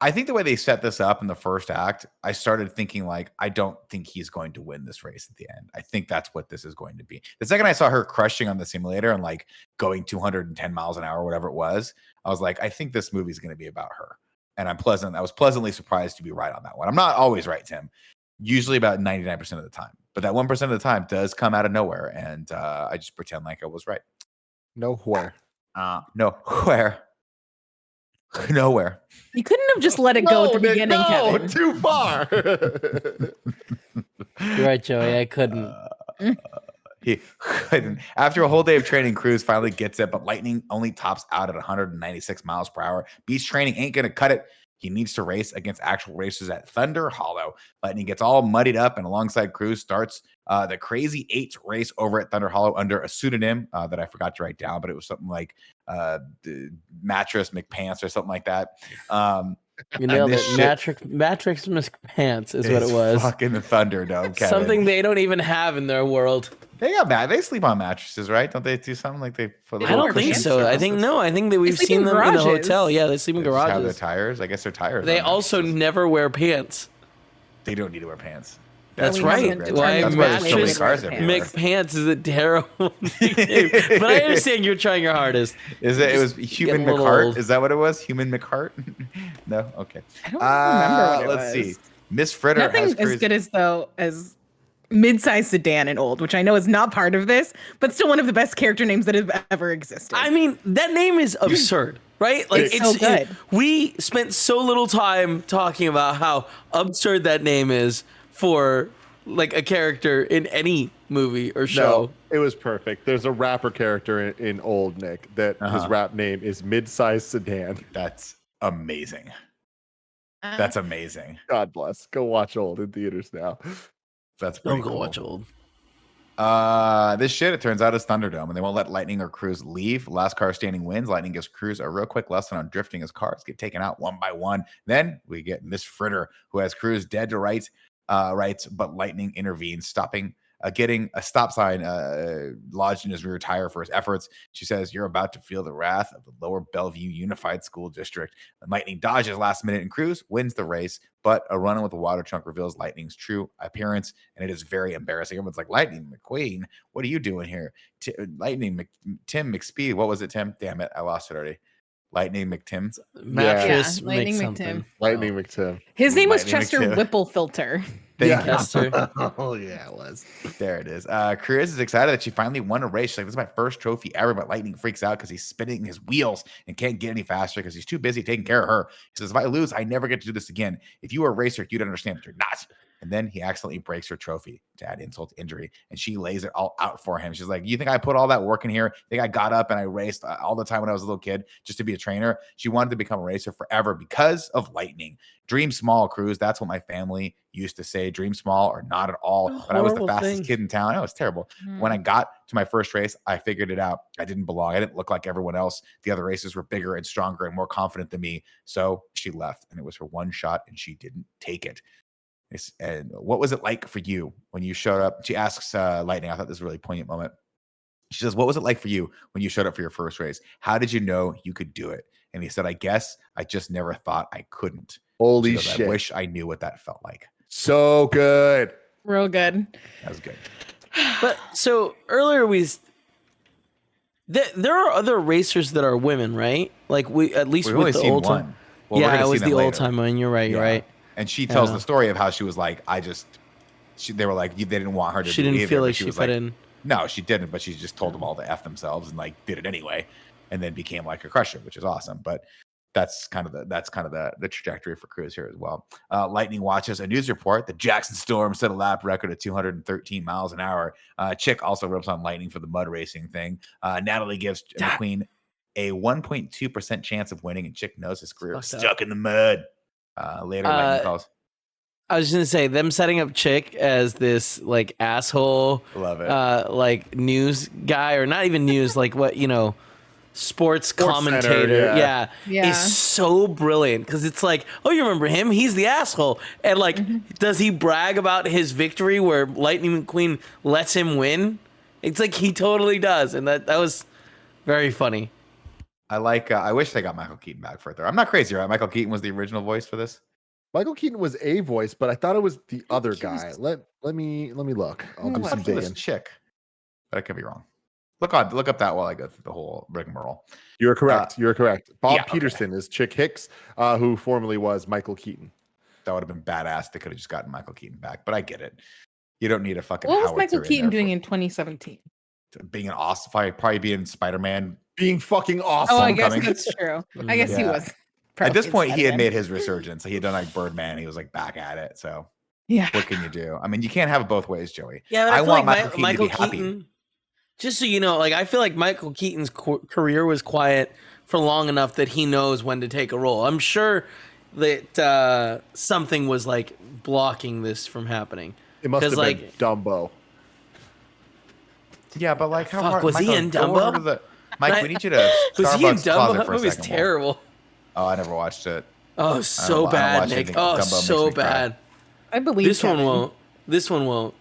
I think the way they set this up in the first act, I started thinking like, I don't think he's going to win this race at the end. I think that's what this is going to be. The second I saw her crushing on the simulator and like going 210 miles an hour, whatever it was, I was like, I think this movie's going to be about her. And I was pleasantly surprised to be right on that one. I'm not always right, Tim. Usually about 99% of the time. But that 1% of the time does come out of nowhere. And I just pretend like I was right. Nowhere. Nowhere. Nowhere. You couldn't have just let it go at the beginning, Kevin. Too far. You're right, Joey. I couldn't. He couldn't. After a whole day of training, Cruz finally gets it, but Lightning only tops out at 196 miles per hour. Beach training ain't going to cut it. He needs to race against actual racers at Thunder Hollow. Lightning gets all muddied up, and alongside Cruz starts the Crazy 8 race over at Thunder Hollow under a pseudonym that I forgot to write down, but it was something like Mattress McPants or something like that. You nailed it. Mattress McPants is what it was. Fucking the Thunderdome, Kevin. Something they don't even have in their world. They got they sleep on mattresses, right? Don't they do something like they? I don't think so. I think that we've seen them in the hotel. Yeah, they sleep in garages. Have their tires. I guess their tires. They also never wear pants. They don't need to wear pants. That's right. Why Mattress McPants is a terrible nickname. But I understand you're trying your hardest. Is it? It was Human McHart. Is that what it was? Human McHart? No. Okay. I don't remember what it was. Let's see. Miss Fritter Nothing has as good as mid-sized sedan and old, which I know is not part of this, but still one of the best character names that have ever existed. I mean, that name is absurd, right? Like it's so good. We spent so little time talking about how absurd that name is for like a character in any movie or show. No, it was perfect. There's a rapper character in Old, Nick, that his rap name is Mid-Sized Sedan. That's amazing. That's amazing. God bless. Go watch Old in theaters now. That's don't cool. go watch Old. This shit, it turns out, is Thunderdome, and they won't let Lightning or Cruz leave. Last car standing wins. Lightning gives Cruz a real quick lesson on drifting as cars get taken out one by one. Then we get Miss Fritter, who has Cruz dead to rights, but Lightning intervenes, getting a stop sign lodged in his rear tire for his efforts. She says, "You're about to feel the wrath of the Lower Bellevue Unified School District." And Lightning dodges last minute, and Cruz wins the race. But a run-in with a water trunk reveals Lightning's true appearance, and it is very embarrassing. Everyone's like, "Lightning McQueen, what are you doing here?" Tim McSpeed. What was it, Tim? Damn it, I lost it already. Lightning McTim. Mattress Lightning makes McTim. something. Lightning McTim. His name was Lightning Chester McTim. Whipplefilter. Thank you. Chester. Oh yeah, it was. There it is. Cruz is excited that she finally won a race. She's like, "This is my first trophy ever," but Lightning freaks out because he's spinning his wheels and can't get any faster because he's too busy taking care of her. He says, "If I lose, I never get to do this again. If you were a racer, you'd understand, but you're not." And then he accidentally breaks her trophy to add insult to injury, and she lays it all out for him. She's like, "You think I put all that work in here? Think I got up and I raced all the time when I was a little kid just to be a trainer?" She wanted to become a racer forever because of Lightning. Dream small, Cruz. That's what my family used to say. Dream small or not at all. But I was the Horrible fastest thing. kid in town. It was terrible. When I got to my first race, I figured it out. I didn't belong. I didn't look like everyone else. The other racers were bigger and stronger and more confident than me. So she left, and it was her one shot, and she didn't take it. And what was it like for you when you showed up? She asks Lightning. I thought this was a really poignant moment. She says, "What was it like for you when you showed up for your first race? How did you know you could do it?" And he said, "I guess I just never thought I couldn't." Holy She goes, shit. "I wish I knew what that felt like." So good. Real good. That was good. But so earlier there are other racers that are women, right? Like we at least We've with only the seen old one. time. Well, we're Yeah, gonna it see was them the later. old time one. You're right. You're Yeah. right. And she tells Yeah. the story of how she was like, they were like, they didn't want her to She do didn't either, feel but like she was fit in. No, she didn't, but she just told them all to F themselves and like did it anyway, and then became like a crusher, which is awesome. But that's kind of the trajectory for Cruz here as well. Lightning watches a news report. The Jackson Storm set a lap record at 213 miles an hour. Chick also rips on Lightning for the mud racing thing. Natalie gives McQueen a 1.2% chance of winning, and Chick knows his career is stuck in the mud. Later, Lightning calls. I was just gonna say them setting up Chick as this like asshole, Love it. like news guy or not even news, like what sports commentator, Center, Yeah. is so brilliant because it's like, oh, you remember him? He's the asshole, and like, does he brag about his victory where Lightning McQueen lets him win? It's like he totally does, and that was very funny. I wish they got Michael Keaton back for it. I'm not crazy, right? Michael Keaton was the original voice for this. Michael Keaton was a voice, but I thought it was the other he was- guy. Let me look. I'll do I'm some watching this digging. chick, but I could be wrong. Look up that while I go through the whole rigmarole. You're correct. You're correct. Bob yeah, okay. Peterson is Chick Hicks, who formerly was Michael Keaton. That would have been badass. They could have just gotten Michael Keaton back, but I get it. You don't need a fucking. What was howitzer Michael Keaton doing there in 2017? for being an awesome? Probably being Spider-Man. Being fucking awesome. Oh, I guess Homecoming. that's true. I guess he Yeah. was. At this probably point, he had Spider-Man. made his resurgence. He had done like Birdman. He was like back at it. So Yeah. what can you do? I mean, you can't have it both ways, Joey. Yeah, but I I, feel want like Michael Keaton to be happy. just so you know, like I feel like Michael Keaton's career was quiet for long enough that he knows when to take a role. I'm sure that something was like blocking this from happening. It must have 'Cause, been like, Dumbo. Yeah, but like how Fuck, hard? was he Michael, in go over Dumbo? to the- Mike, we need you to Was he in Starbucks closet Dumbo? That for a movie's second. terrible. Oh, I never watched it. Oh, so I don't bad, watch Nick. anything. Oh, Dumbo makes so me cry. bad. I believe This one Kevin. won't. This one won't.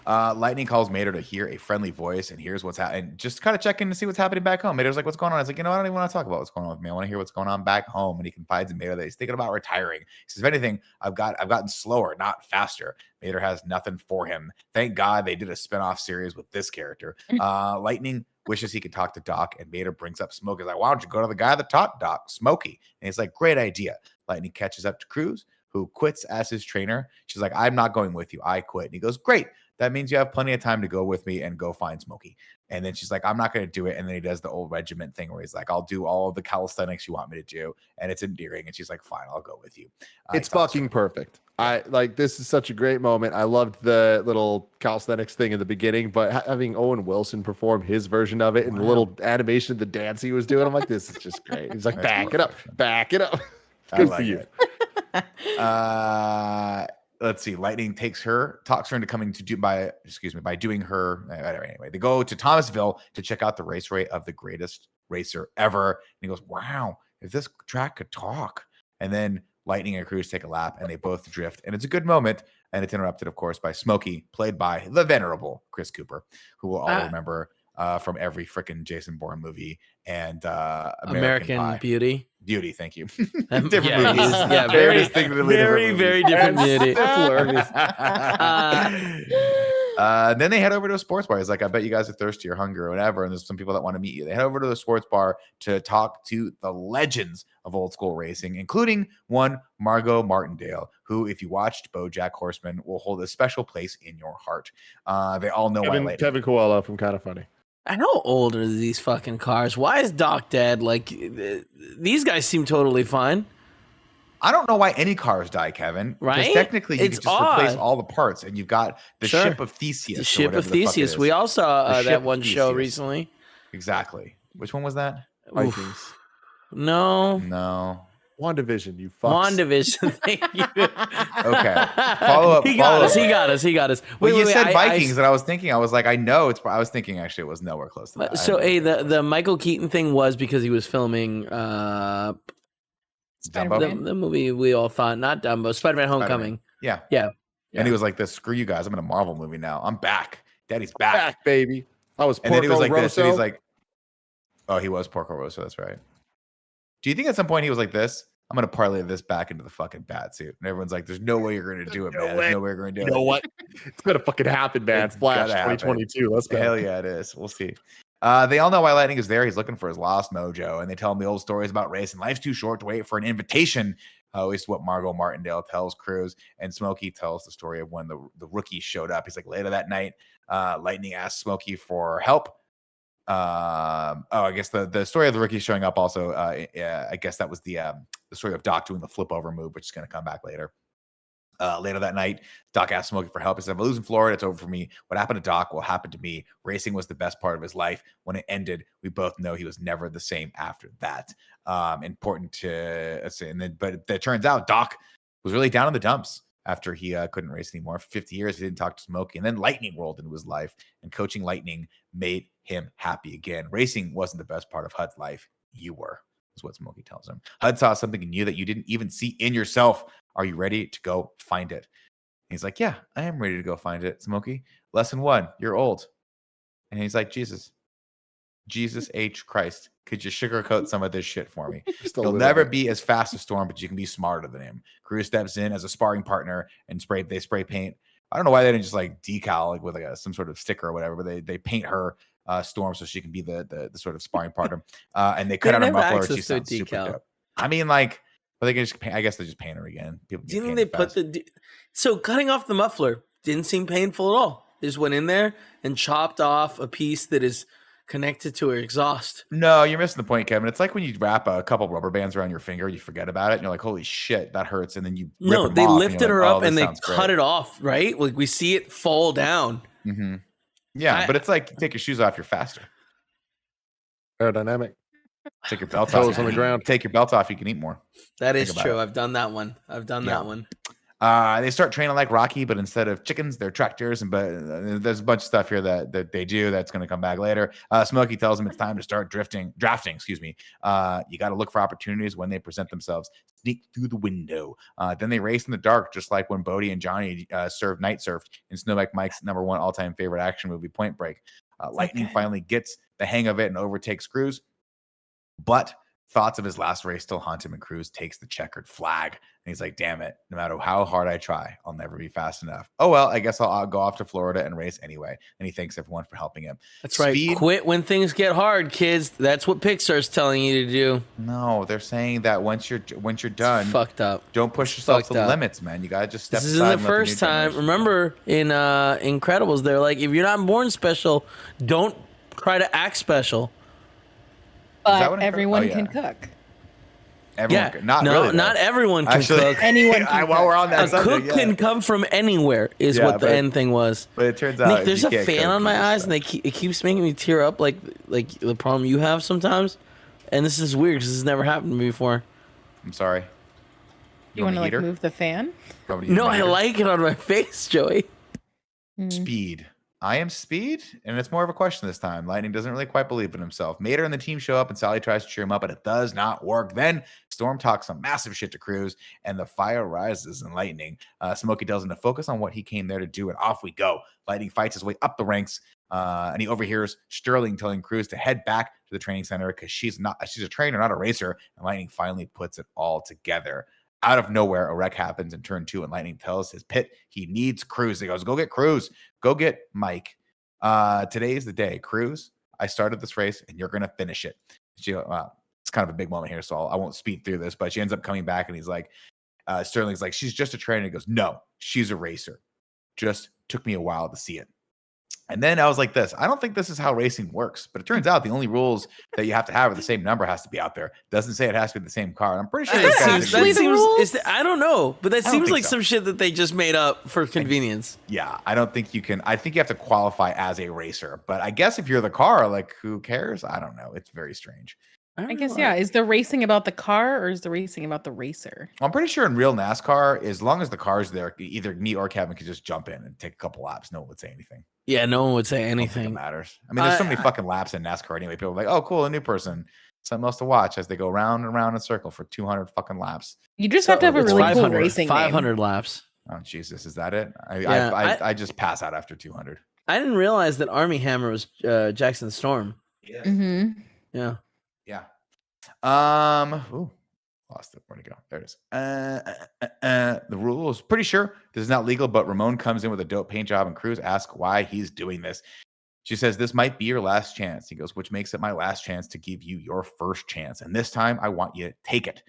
Lightning calls Mater to hear a friendly voice and hears what's happening. Just kind of check in to see what's happening back home. Mater's like, "What's going on?" I was like, "I don't even want to talk about what's going on with me. I want to hear what's going on back home." And he confides in Mater that he's thinking about retiring. He says, "If anything, I've gotten slower, not faster." Mater has nothing for him. Thank God they did a spinoff series with this character. Lightning wishes he could talk to Doc, and Mater brings up Smokey. He's like, "Why don't you go to the guy that taught Doc, Smokey?" And he's like, "Great idea." Lightning catches up to Cruz, who quits as his trainer. She's like, "I'm not going with you. I quit." And he goes, "Great. That means you have plenty of time to go with me and go find Smokey." And then she's like, "I'm not going to do it." And then he does the old regiment thing where he's like, "I'll do all of the calisthenics you want me to do." And it's endearing. And she's like, "Fine, I'll go with you." It's fucking perfect. I like this is such a great moment. I loved the little calisthenics thing in the beginning, but having Owen Wilson perform his version of it and the little animation, the dance he was doing, I'm like, this is just great. He's like, "Back it up, back it up." I Good like for you. it. let's see. Lightning talks her into coming to by doing her. Anyway, they go to Thomasville to check out the race rate of the greatest racer ever. And he goes, "Wow, if this track could talk." And then Lightning and Cruz take a lap, and they both drift, and it's a good moment. And it's interrupted, of course, by Smokey, played by the venerable Chris Cooper, who we'll all remember from every freaking Jason Bourne movie and American Beauty. Beauty, thank you. Different movies. Yeah, very different Beauty. Then they head over to a sports bar. He's like, I bet you guys are thirsty or hungry or whatever. And there's some people that want to meet you. They head over to the sports bar to talk to the legends of old school racing, including one Margot Martindale, who, if you watched BoJack Horseman, will hold a special place in your heart. They all know why. Kevin Coelho from Kind of Funny. How old are these fucking cars? Why is Doc dead? Like, these guys seem totally fine. I don't know why any cars die, Kevin. Right? Because technically, you can just replace all the parts, and you've got the ship of Theseus. The ship of Theseus. We all saw that one show recently. Exactly. Which one was that? Vikings. No. WandaVision, you fucks. WandaVision, thank you. Okay. Follow up. He got us. Wait, you said Vikings, and I was thinking, I was thinking actually it was nowhere close to that. So, the Michael Keaton thing was because he was filming Dumbo? The movie we all thought, not Dumbo, Spider-Man Homecoming. Yeah. And he was like this, screw you guys, I'm in a Marvel movie now. I'm back. Daddy's back. Baby. I was And then he was like Porco this, and Rosso. he's like, oh, he was Porco Rosso, that's right. Do you think at some point he was like this? I'm going to parlay this back into the fucking bat suit. And everyone's like, there's no way you're going to do it, man. There's no way you're going to do it. You know what? It's going to fucking happen, man. It's Flash 2022. Let's go. Hell yeah, it is. We'll see. They all know why Lightning is there. He's looking for his lost mojo. And they tell him the old stories about race. And life's too short to wait for an invitation. At least what Margot Martindale tells Cruz. And Smokey tells the story of when the rookie showed up. He's like, later that night, Lightning asked Smokey for help. I guess the story of the rookie showing up also, I guess that was the story of Doc doing the flip over move, which is going to come back later. Later that night, Doc asked Smokey for help. He said, if I lose in Florida, it's over for me. What happened to Doc will happen to me. Racing was the best part of his life. When it ended, we both know he was never the same after that. Important to say. But it turns out Doc was really down in the dumps after he couldn't race anymore. For 50 years, he didn't talk to Smokey. And then Lightning rolled into his life, and coaching Lightning made him happy again. Racing wasn't the best part of Hud's life. You were, is what Smokey tells him. Hud saw something in you that you didn't even see in yourself. Are you ready to go find it? And he's like, yeah, I am ready to go find it, Smokey. Lesson 1, you're old. And he's like, Jesus H. Christ, could you sugarcoat some of this shit for me? You'll never be as fast as Storm, but you can be smarter than him. Cruz steps in as a sparring partner and they spray paint. I don't know why they didn't just like decal like with like some sort of sticker or whatever, but they paint her Storm so she can be the sort of sparring partner. And they cut out her muffler. She sounds super dope. I mean, like, but they can just paint, I guess they just paint her again. People do you think they put so cutting off the muffler didn't seem painful at all? They just went in there and chopped off a piece that is connected to her exhaust. No, you're missing the point, Kevin. It's like when you wrap a couple rubber bands around your finger, you forget about it, and you're like, holy shit, that hurts. And then you they lifted her up and they cut it off, right? Like we see it fall down. Mm-hmm. Yeah, but it's like you take your shoes off, you're faster. Aerodynamic. Take your belt off. On the ground. Take your belt off, you can eat more. That is true. I've done that one. That one. They start training like Rocky, but instead of chickens, they're tractors. But there's a bunch of stuff here that they do that's going to come back later. Smokey tells them it's time to start drafting. Excuse me. You got to look for opportunities when they present themselves. Sneak through the window. Then they race in the dark, just like when Bodie and Johnny night surfed in Snowbike Mike's #1 all-time favorite action movie, Point Break. Lightning finally gets the hang of it and overtakes Cruz, but thoughts of his last race still haunt him, and Cruz takes the checkered flag. And he's like, damn it, no matter how hard I try, I'll never be fast enough. Oh, well, I guess I'll go off to Florida and race anyway. And he thanks everyone for helping him. That's right. Quit when things get hard, kids. That's what Pixar's telling you to do. No, they're saying that once you're done, it's fucked up. Don't push yourself to the limits, man. You got to just step aside. This isn't the first time. Remember in Incredibles, they're like, if you're not born special, don't try to act special. But everyone can cook. Everyone not everyone can cook. Anyone can while we're on that subject, cook can come from anywhere is what the end thing was. But it turns out Nick, there's a fan on my eyes and it keeps making me tear up like the problem you have sometimes. And this is weird because this has never happened to me before. I'm sorry. You want to like move the fan? No, I like it on my face, Joey. Speed. I am Speed, and it's more of a question this time. Lightning doesn't really quite believe in himself. Mater and the team show up, and Sally tries to cheer him up, but it does not work. Then Storm talks some massive shit to Cruz, and the fire rises in Lightning. Smokey tells him to focus on what he came there to do, and off we go. Lightning fights his way up the ranks, and he overhears Sterling telling Cruz to head back to the training center because she's a trainer, not a racer. And Lightning finally puts it all together. Out of nowhere, a wreck happens in turn 2, and Lightning tells his pit he needs Cruz. He goes, go get Cruz. Go get Mike. Today is the day. Cruz, I started this race, and you're going to finish it. It's kind of a big moment here, so I won't speed through this, but she ends up coming back, and he's like, Sterling's like, she's just a trainer. He goes, no, she's a racer. Just took me a while to see it. And then I was like this. I don't think this is how racing works, but it turns out the only rules that you have to have are the same number has to be out there. It doesn't say it has to be the same car. I'm pretty sure I don't know, but that seems like some shit that they just made up for convenience. Yeah, I don't think you can. I think you have to qualify as a racer, but I guess if you're the car, like who cares? I don't know. It's very strange. I guess, yeah. Is the racing about the car or is the racing about the racer? I'm pretty sure in real NASCAR, as long as the car's there, either me or Kevin could just jump in and take a couple laps. No one would say anything. Yeah, no one would say anything. It matters. I mean, there's so many fucking laps in NASCAR anyway. People are like, oh, cool, a new person. Something else to watch as they go round and round in a circle for 200 fucking laps. You just have to have a really cool racing 500 laps. Oh, Jesus. Is that it? I just pass out after 200. I didn't realize that Army Hammer was Jackson Storm. Yes. Mm-hmm. Yeah. Yeah. Lost it. Where'd it go? There it is. The rules. Pretty sure this is not legal, but Ramon comes in with a dope paint job, and Cruz asks why he's doing this. She says, this might be your last chance. He goes, which makes it my last chance to give you your first chance. And this time, I want you to take it.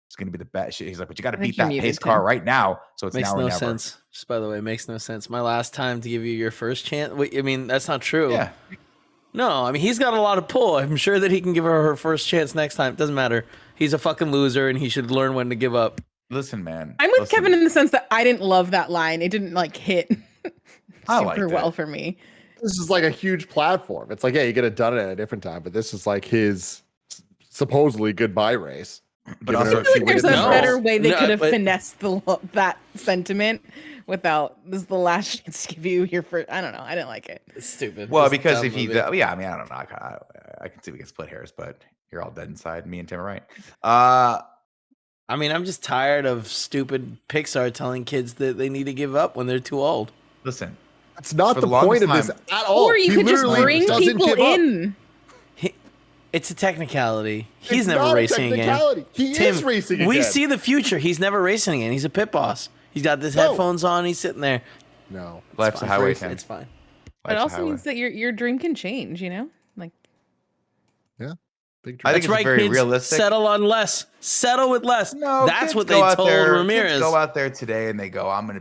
It's going to be the best. He's like, but you got to beat that pace car right now. So it's makes now or no never. sense. Just by the way, it makes no sense. My last time to give you your first chance. Wait, I mean, that's not true. Yeah. No, I mean, he's got a lot of pull. I'm sure that he can give her first chance next time. It doesn't matter. He's a fucking loser, and he should learn when to give up. Listen, man. I'm with Kevin in the sense that I didn't love that line. It didn't like hit super well for me. This is like a huge platform. It's like, yeah, you could have done it at a different time, but this is like his supposedly goodbye race. But also, there's a better way they could have finessed that sentiment without this is the last chance to give you your first. I don't know. I didn't like it. It's stupid. Well, because if he, I mean, I don't know. I can see we can split hairs, but you're all dead inside. Me and Tim are right. I mean, I'm just tired of stupid Pixar telling kids that they need to give up when they're too old. Listen, that's not the point of this at all. Or you could just bring people in. It's a technicality. He's never racing again. He is racing again. We see the future. He's never racing again. He's a pit boss. He's got his headphones on. He's sitting there. No, life's a highway. It's fine. It also means that your dream can change. You know, like big dream. I think it's very realistic. Settle on less. Settle with less. No, that's what they told Ramirez. Kids go out there today and they go, I'm gonna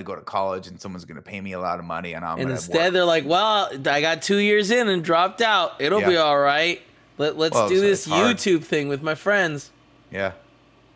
go to college and someone's gonna pay me a lot of money and instead they're like, well, I got 2 years in and dropped out. It'll be all right. Let's do this YouTube thing with my friends. Yeah.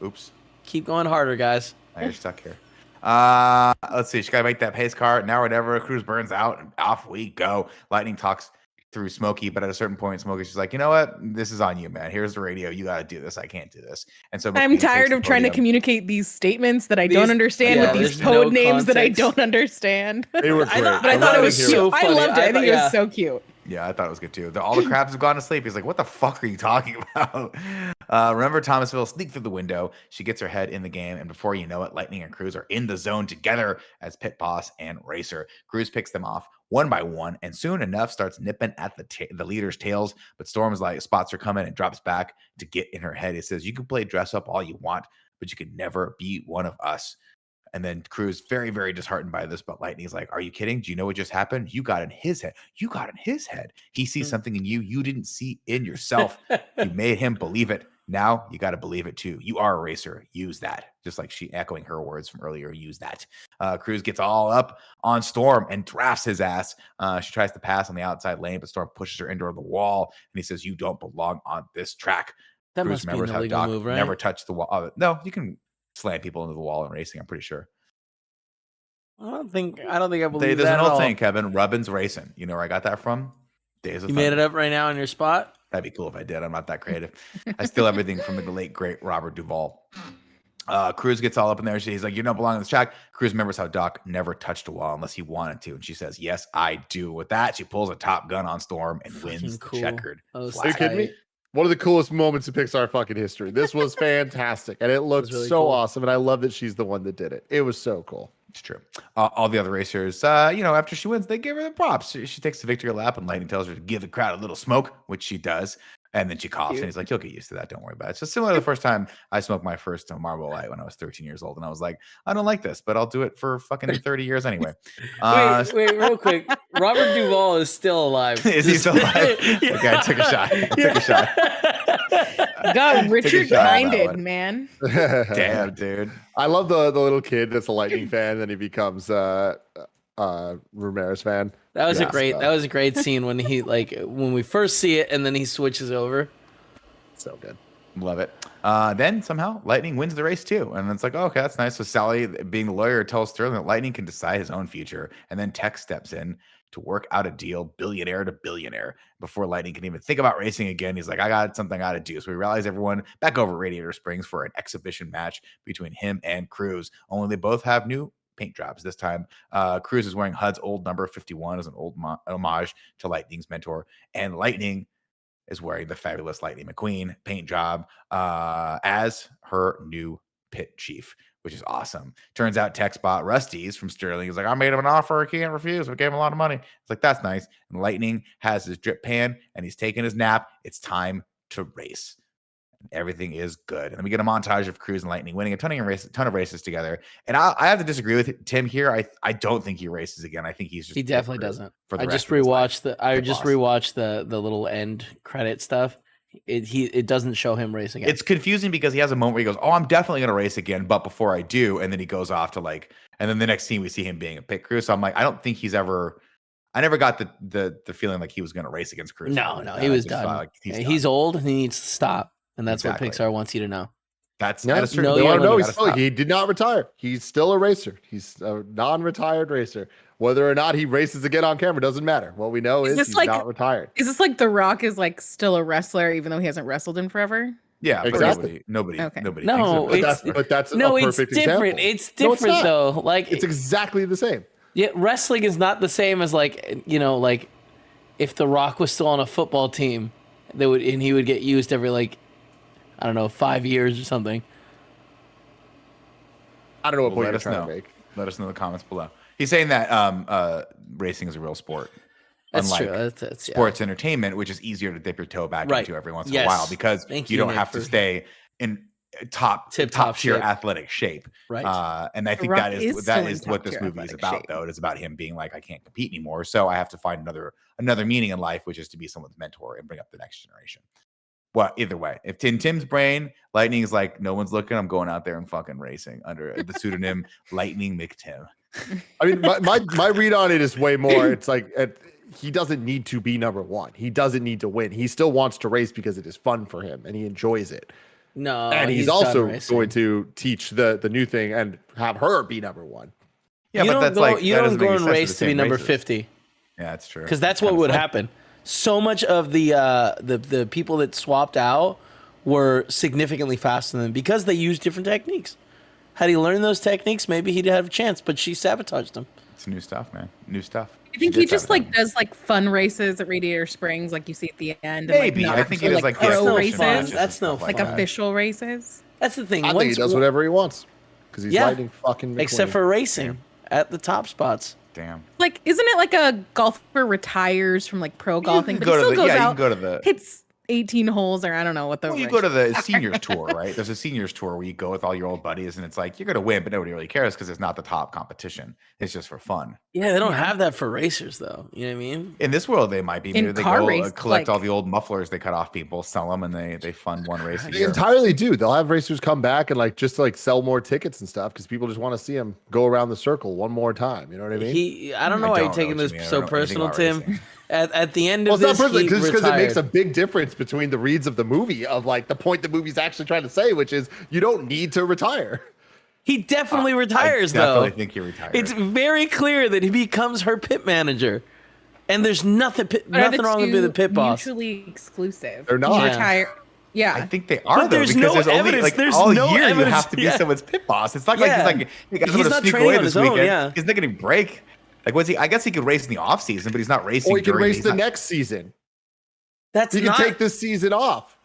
Oops. Keep going harder, guys. Now you're stuck here. Let's see. She gotta make that pace car now or never. Cruz burns out and off we go. Lightning talks through Smokey, but at a certain point, Smokey's just like, you know what? This is on you, man. Here's the radio. You got to do this. I can't do this. And so I'm tired of trying to communicate these statements that I don't understand with these code names that I don't understand. They were great. But I thought it was so funny. I loved it. I think it was so cute. Yeah, I thought it was good too. All the crabs have gone to sleep. He's like, what the fuck are you talking about? Remember Thomasville sneak through the window. She gets her head in the game. And before you know it, Lightning and Cruz are in the zone together as pit boss and racer. Cruz picks them off one by one and soon enough starts nipping at the leader's tails. But Storm's like, spots her coming and drops back to get in her head. It says, you can play dress up all you want, but you could never be one of us. And then Cruz, very, very disheartened by this, but Lightning's like, are you kidding? Do you know what just happened? You got in his head. You got in his head. He sees something in you you didn't see in yourself. You made him believe it. Now you got to believe it too. You are a racer. Use that. Just like she echoing her words from earlier. Use that. Cruz gets all up on Storm and drafts his ass. She tries to pass on the outside lane, but Storm pushes her into the wall. And he says, you don't belong on this track. That Cruz must be an illegal move, right? Never touched the wall. No, you can slam people into the wall in racing. I'm pretty sure. I don't think I believe There's that an old at all. saying, Kevin. Rubbin's racing. You know where I got that from? Days of You Thunder. made it up right now on your spot? That'd be cool if I did. I'm not that creative. I steal everything from the late great Robert Duvall. Cruz gets all up in there. He's like, "You don't belong on this track." Cruz remembers how Doc never touched a wall unless he wanted to, and she says, "Yes, I do." With that, she pulls a Top Gun on Storm and wins the checkered Are you flag. kidding me? One of the coolest moments in Pixar fucking history. This was fantastic, and it looked really so cool. awesome. And I love that she's the one that did it. It was so cool. It's true. All the other racers, after she wins, they give her the props. She takes the victory lap, and Lightning tells her to give the crowd a little smoke, which she does. And then she coughs, and he's like, "You'll get used to that. Don't worry about it." So similar to the first time I smoked my first Marlboro Light when I was 13 years old, and I was like, "I don't like this, but I'll do it for fucking 30 years anyway." Wait, real quick. Robert Duvall is still alive. Is he still alive? Yeah. Okay, I took a shot. God, Richard shot on that Kinded, one. man. Damn, dude. I love the little kid that's a Lightning fan, then he becomes Ramirez fan. That was Yeah, that was a great scene when he when we first see it and then he switches over. So good. Love it. Then somehow Lightning wins the race too. And it's like, oh, okay, that's nice. So Sally, being the lawyer, tells Sterling that Lightning can decide his own future. And then Tex steps in to work out a deal, billionaire to billionaire. Before Lightning can even think about racing again, he's like, I got something I got to do. So we rallies everyone back over at Radiator Springs for an exhibition match between him and Cruz. Only they both have new paint jobs this time. Cruz is wearing HUD's old number 51 as an old homage to Lightning's mentor. And Lightning is wearing the fabulous Lightning McQueen paint job as her new pit chief, which is awesome. Turns out Tex bought Rusty's from Sterling. He's like, I made him an offer he can't refuse. We gave him a lot of money. It's like, that's nice. And Lightning has his drip pan and he's taking his nap. It's time to race. Everything is good. And then we get a montage of Cruz and Lightning winning a ton of races together. And I have to disagree with Tim here. I don't think he races again. I think he's just He definitely doesn't. For the I rest just of his life. rewatched the little end credit stuff. It doesn't show him racing. It's confusing because he has a moment where he goes, "Oh, I'm definitely going to race again," but before I do, and then he goes off to and then the next scene we see him being a pit crew. So I'm like, I don't think I never got the feeling like he was going to race against Cruz. No, he was done. He's old and he needs to stop. And that's what Pixar wants you to know. That Yeah, is true. no, they want to know Gotta stop. he did not retire. He's still a racer. He's a non-retired racer. Whether or not he races again on camera doesn't matter. What we know is he's not retired. Is this like The Rock is still a wrestler even though he hasn't wrestled in forever? Yeah, exactly. Nobody Okay. thinks No, of it. That's no, a it's perfect different. example. It's different though. Like It's exactly the same. yeah, wrestling is not the same as if The Rock was still on a football team, he would get used every 5 years or something. I don't know what point Let you're us trying know. to make. Let us know in the comments below. He's saying that racing is a real sport. That's Unlike true. That's sports entertainment, which is easier to dip your toe back Right. into every once in Yes. a while because Thank you you, don't Nick, have to for- stay in top Tip-top tier shape. athletic shape. Right. And I think Rock that is is still in what this top-tier movie is athletic about, shape. though. It is about him being like, I can't compete anymore, so I have to find another meaning in life, which is to be someone's mentor and bring up the next generation. Well, either way, if in Tim's brain, Lightning is like, no one's looking, I'm going out there and fucking racing under the pseudonym Lightning McTim. I mean, my read on it is way more. It's like he doesn't need to be number one. He doesn't need to win. He still wants to race because it is fun for him and he enjoys it. No, And he's done also racing. going to teach the new thing and have her be number one. Yeah, you but that's like you that don't doesn't make go any and sense for race the to be same number races. 50 Yeah, that's true. because that's what would happen. So much of the people that swapped out were significantly faster than him because they used different techniques. Had he learned those techniques, maybe he'd have a chance, but she sabotaged him. It's new stuff, man. New stuff. I think She he did just sabotage him. does fun races at Radiator Springs, like you see at the end. Maybe. And, I think he actually, does like pro the no races, fun. matches and That's no stuff like that. official races. That's the thing. I think he does whatever he wants because he's Lightning fucking McQueen. except for racing at the top spots. Damn. Isn't it like a golfer retires from pro golfing, can but he go to still the- goes yeah, you out, can go to the- hits 18 holes, or I don't know what the. Well, you go to the seniors tour, right? There's a seniors tour where you go with all your old buddies, and it's like you're gonna win, but nobody really cares because it's not the top competition. It's just for fun. Yeah, they don't have that for racers though. You know what I mean? In this world, they might be. In Maybe they car go race, collect all the old mufflers they cut off people, sell them, and they fund one race a They year. entirely do. They'll have racers come back and just sell more tickets and stuff because people just want to see him go around the circle one more time. You know what I mean? I don't know why you're taking this so personal, Tim. At the end Well, of it's not this, perfect he because it makes a retired. big difference between the reads of the movie of the point the movie's actually trying to say, which is you don't need to retire. He definitely retires, I definitely though. think he retired. It's very clear that he becomes her pit manager, and there's nothing Are the wrong with being the two pit boss. Mutually exclusive. They're not. You retire. Yeah. I think they are, But though, there's because no there's only evidence. like There's all no year you evidence. have to be Yeah. someone's pit boss. It's not like Yeah. he's like, hey guys, I'm He's gonna not sneak training away on this his own, weekend. yeah. He's not getting break. Like, was he? I guess he could race in the off season, but he's not racing. Or he can during race he's the not- next season. That's He can not. take this season off.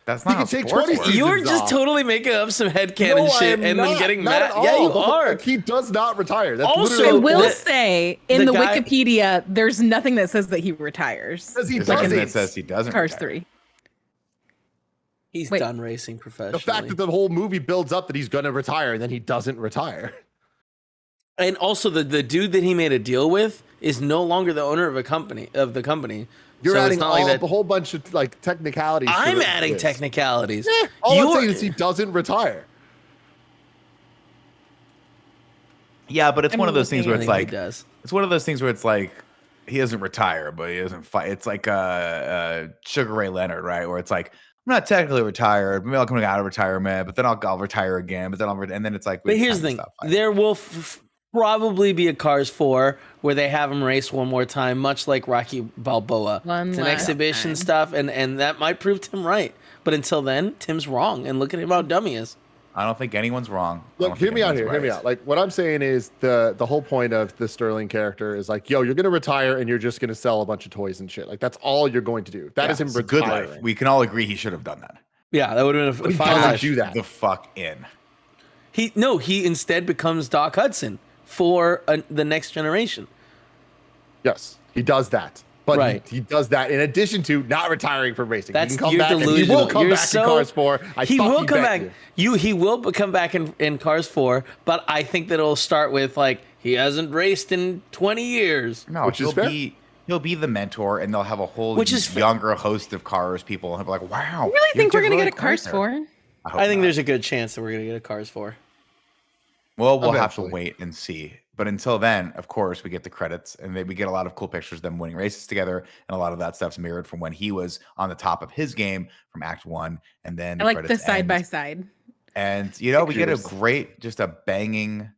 That's he not can how take sports 20 work. seasons. You're just off. totally making up some headcanon No, I shit am and not. then getting Not mad. at all. Yeah, you The whole- are. Like, he does not retire. That's Also, I literally will the- say in the the guy- Wikipedia, there's nothing that says that he retires. because he There's doesn't. nothing that says he doesn't. Cars retire. 3. He's Wait. done racing professionally. The fact that the whole movie builds up that he's going to retire and then he doesn't retire. And also, the dude that he made a deal with is no longer the owner of the company. You're So it's adding not like a whole bunch of like technicalities. to I'm this adding list. technicalities. All I'm You're- saying is he doesn't retire. Yeah, but it's I'm one of those things where I it's think he like does. it's one of those things where it's like he doesn't retire, but he doesn't fight. It's like Sugar Ray Leonard, right? Where it's like I'm not technically retired. Maybe I'll come out of retirement, but then I'll retire again. But then and then it's like. But it's here's time the to thing: stop fighting. there will probably be a Cars 4 where they have him race one more time, much like Rocky Balboa. One It's an last exhibition time. stuff, and that might prove Tim right. But until then, Tim's wrong, and look at him how dumb he is. I don't think anyone's wrong. I Look, don't hear think me out anyone's here. Hear me right. out. Like what I'm saying is the whole point of the Sterling character is like, yo, you're gonna retire and you're just gonna sell a bunch of toys and shit. Like that's all you're going to do. That is him It's a good retiring. life. We can all agree he should have done that. Yeah, that would have been a He fine doesn't life. do that. The fuck in. He instead becomes Doc Hudson for the next generation. Yes, he does that. But Right. he does that in addition to not retiring from racing. That's he can come you're back and he delusional. will come You're back so- in Cars 4. He will fucking come bet back. you. He will come back in Cars 4, but I think that it'll start with like he hasn't raced in 20 years. No, Which is fair. he'll be the mentor, and they'll have a whole Which is younger host of Cars people, and he'll be like, "Wow, I really think we're going gonna to get a Cars 4. I think there's a good chance that we're gonna get a Cars 4. Well, we'll have to Eventually. wait and see. But until then, of course, we get the credits, and we get a lot of cool pictures of them winning races together, and a lot of that stuff's mirrored from when he was on the top of his game from Act 1, and then I like the credits side end. by side. And we get a Pictures. great, just a banging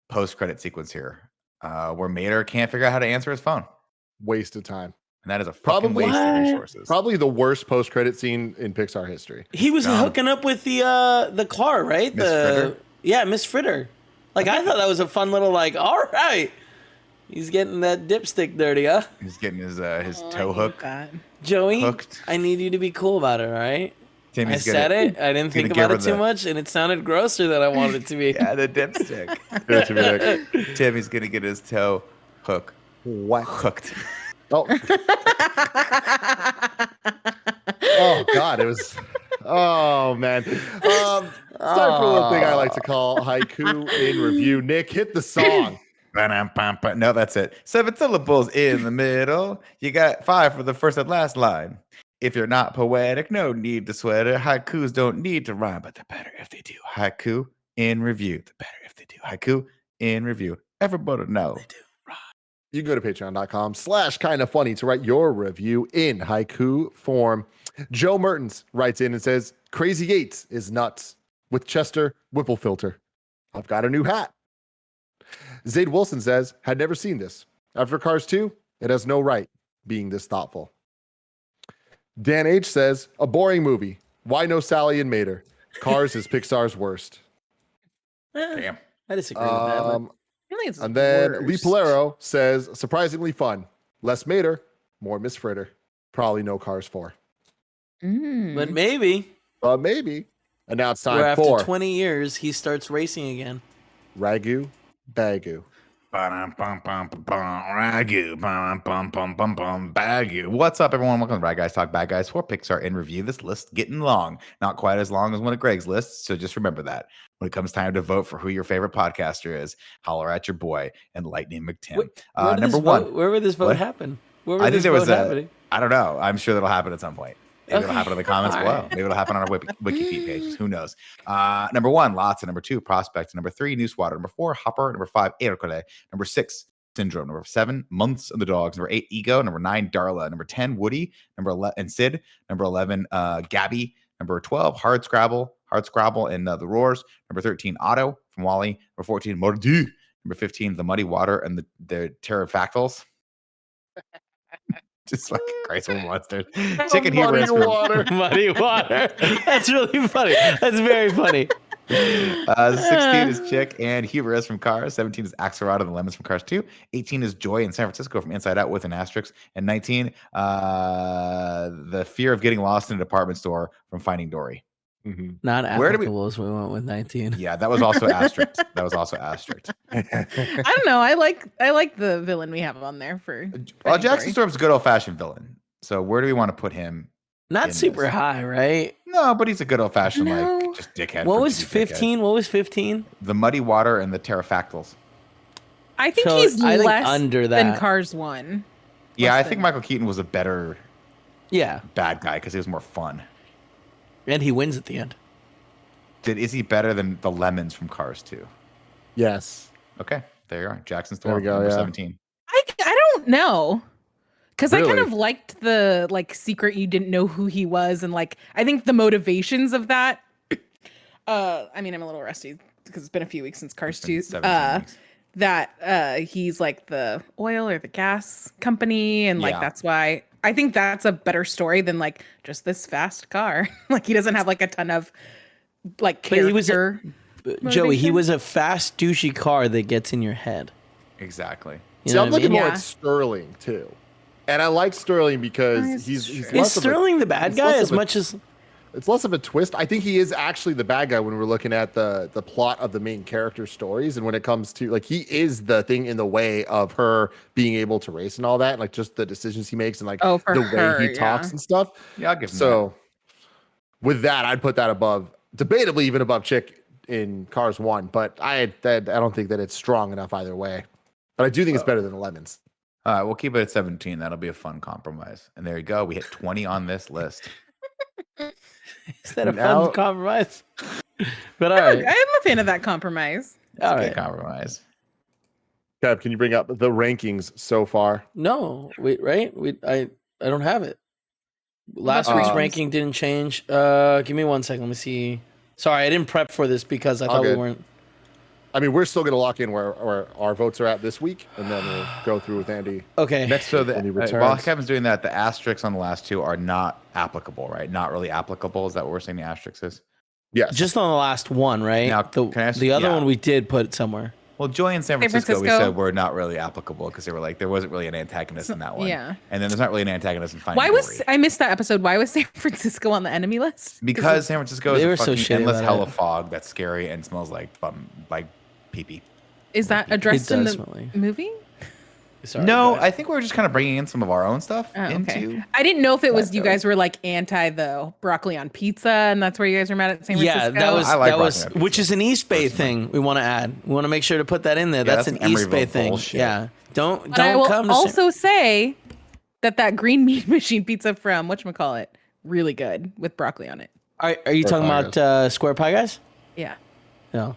post-credit sequence here, where Mater can't figure out how to answer his phone, Waste of time. and that is a fucking Probably- waste of What? resources. Probably the worst post-credit scene in Pixar history. He was Dumb. hooking up with the car, right? Miss Fritter? Yeah, Miss Fritter. Like I thought that was a fun little like. All right, he's getting that dipstick dirty, huh? He's getting his Oh, I toe hate hook that. Joey, hooked. I need you to be cool about it, all right? Timmy's I said it. I didn't think gonna give about her it too the- much, and it sounded grosser than I wanted it to be. Yeah, the dipstick. Give it to me, Nick. Timmy's gonna get his toe What? hooked. Oh. Oh God, it was. Oh man. It's time for a little thing I like to call haiku in review. Nick, hit the song. Ba-dum-bum-bum. No, that's it. 7 syllables in the middle. You got 5 for the first and last line. If you're not poetic, no need to sweat it. Haikus don't need to rhyme, but they're better if they do. Haiku in review. The better if they do. Haiku in review. Everybody know. You can go to patreon.com/kindafunny to write your review in haiku form. Joe Mertens writes in and says, Crazy Yates is nuts with Chester Whipple filter. I've got a new hat. Zaid Wilson says, had never seen this. After Cars 2, it has no right being this thoughtful. Dan H says, a boring movie. Why no Sally and Mater? Cars is Pixar's worst. Damn. I disagree with that. But Really, it's And then Lee worst. Polero says, surprisingly fun. Less Mater, more Miss Fritter. Probably no Cars 4. but maybe But maybe. And now it's where time after for 20 years he starts racing again. Ragu Bagu. Ba-dum-bum-bum-bum-bum. Ragu. Bum-bum-bum-bum-bum. Bagu. What's up, everyone? Welcome to Rad Guys Talk Bad Guys for Pixar in Review. This list getting long. Not quite as long as one of Greg's lists, so just remember that. When it comes time to vote for who your favorite podcaster is, holler at your boy and Lightning McTim. Where Number one. Where would this vote What? happen? Where would I think this there was vote a. happening? I don't know. I'm sure that'll happen at some point. Maybe it'll Okay. happen in the comments All below. right. Maybe it'll happen on our wiki feed pages. Who knows? Number 1, Lots. Number 2, Prospect. Number 3, Newswater. Number 4, Hopper. Number 5, Ercole. Number 6, Syndrome. Number 7, Months and the Dogs. Number 8, Ego. Number 9, Darla. Number 10, Woody. Number 11, and Sid. Number 11, Gabby. Number 12, Hard Scrabble and The Roars. Number 13, Otto from Wally. Number 14, Mordu. Number 15, The Muddy Water and the Pterodactyls. Just like Christ with mustard. Chicken humorous Muddy from water. Muddy water. That's really funny. That's very funny. 16 is Chick and Humorous from Cars. 17 is Axelrod and the Lemons from Cars 2. 18 is Joy in San Francisco from Inside Out with an asterisk. And 19, the fear of getting lost in a department store from Finding Dory. Mm-hmm. Not Where do we- applicable as we went with 19. Yeah, that was also asterisk. That was also asterisk. I don't know. I like the villain we have on there for. Well, Finding Jackson Dory. Storm's a good old-fashioned villain. So where do we want to put him? Not in super this? high, right? No, but he's a good old-fashioned, No. like, just dickhead. What for was to be dickhead. 15? What was 15? The Muddy Water and the Pterodactyls. I think So, he's I think less under than that. Cars 1. Yeah, Less I think than- Michael Keaton was a better Yeah. bad guy because he was more fun. And he wins at the end. Is he better than the Lemons from Cars 2? Yes. Okay, there you are. Jackson There Storm, we go, number yeah. 17. I don't know. Because I kind Really? of liked the like secret you didn't know who he was, and like I think the motivations of that. I mean, I'm a little rusty because it's been a few weeks since Cars It's been 2. 17 weeks. That he's like the oil or the gas company, and like Yeah. that's why I think that's a better story than like just this fast car. Like he doesn't have like a ton of like But he was a- character. Joey, he Motivation? was a fast, douchey car that gets in your head. Exactly. You See, know I'm what I looking mean? more Yeah. at Sterling too, and I like Sterling because Nice. he's Is Is less of a- Sterling the bad he's guy less as of a- much as... It's less of a twist. I think he is actually the bad guy when we're looking at the plot of the main character stories, and when it comes to like he is the thing in the way of her being able to race and all that, like just the decisions he makes and like Oh, for the her, way he talks yeah. and stuff. Yeah, I'll give him So with that, I'd put that above, debatably even above Chick in Cars 1, but I don't think that it's strong enough either way. But I do think it's better than the Lemons. that. All right, we'll keep it at 17. That'll be a fun compromise. And there you go. We hit 20 on this list. Is that a Now- fun compromise? But all right. I'm a fan of that compromise. All Good right. compromise. Kev, can you bring up the rankings so far? No, wait, right? I don't have it. Last about week's rankings? ranking didn't change. Give me 1 second. Let me see. Sorry, I didn't prep for this because I thought we good. weren't. I mean, we're still going to lock in where our votes are at this week, and then we'll go through with Andy. Okay. Next So week when he while returns. Kevin's doing that, the asterisks on the last two are not applicable, right? Not really applicable. Is that what we're saying the asterisk is? Yes. Just on the last one, right? Now, the can I ask- the other yeah. one we did put somewhere. Well, Joy in San San Francisco, we Francisco. said were not really applicable because they were like there wasn't really an antagonist in that one. yeah. And then there's not really an antagonist in Finding Why was Dory. I missed that episode? Why was San Francisco on the enemy list? Because San Francisco is They a were so fucking shitty endless about hell it. of fog that's scary and smells like pee pee. Is that addressed It in does the smell like- movie? Sorry, No, guys. I think we're just kind of bringing in some of our own stuff Oh, okay. into. I didn't know if it was that you though. guys were like anti the broccoli on pizza, and that's where you guys were mad at San Francisco. Yeah, that was I like that was Rocky Mountain which is an East Bay thing we want to add. We want to make sure to put that in there. Yeah, that's that's an East some Bay Emeryville thing. bullshit. Yeah. Don't But I don't will come to also say that green meat machine pizza from whatchamacallit, really good with broccoli on it. Are you talking Pie about Square Pie Guys? Yeah. No.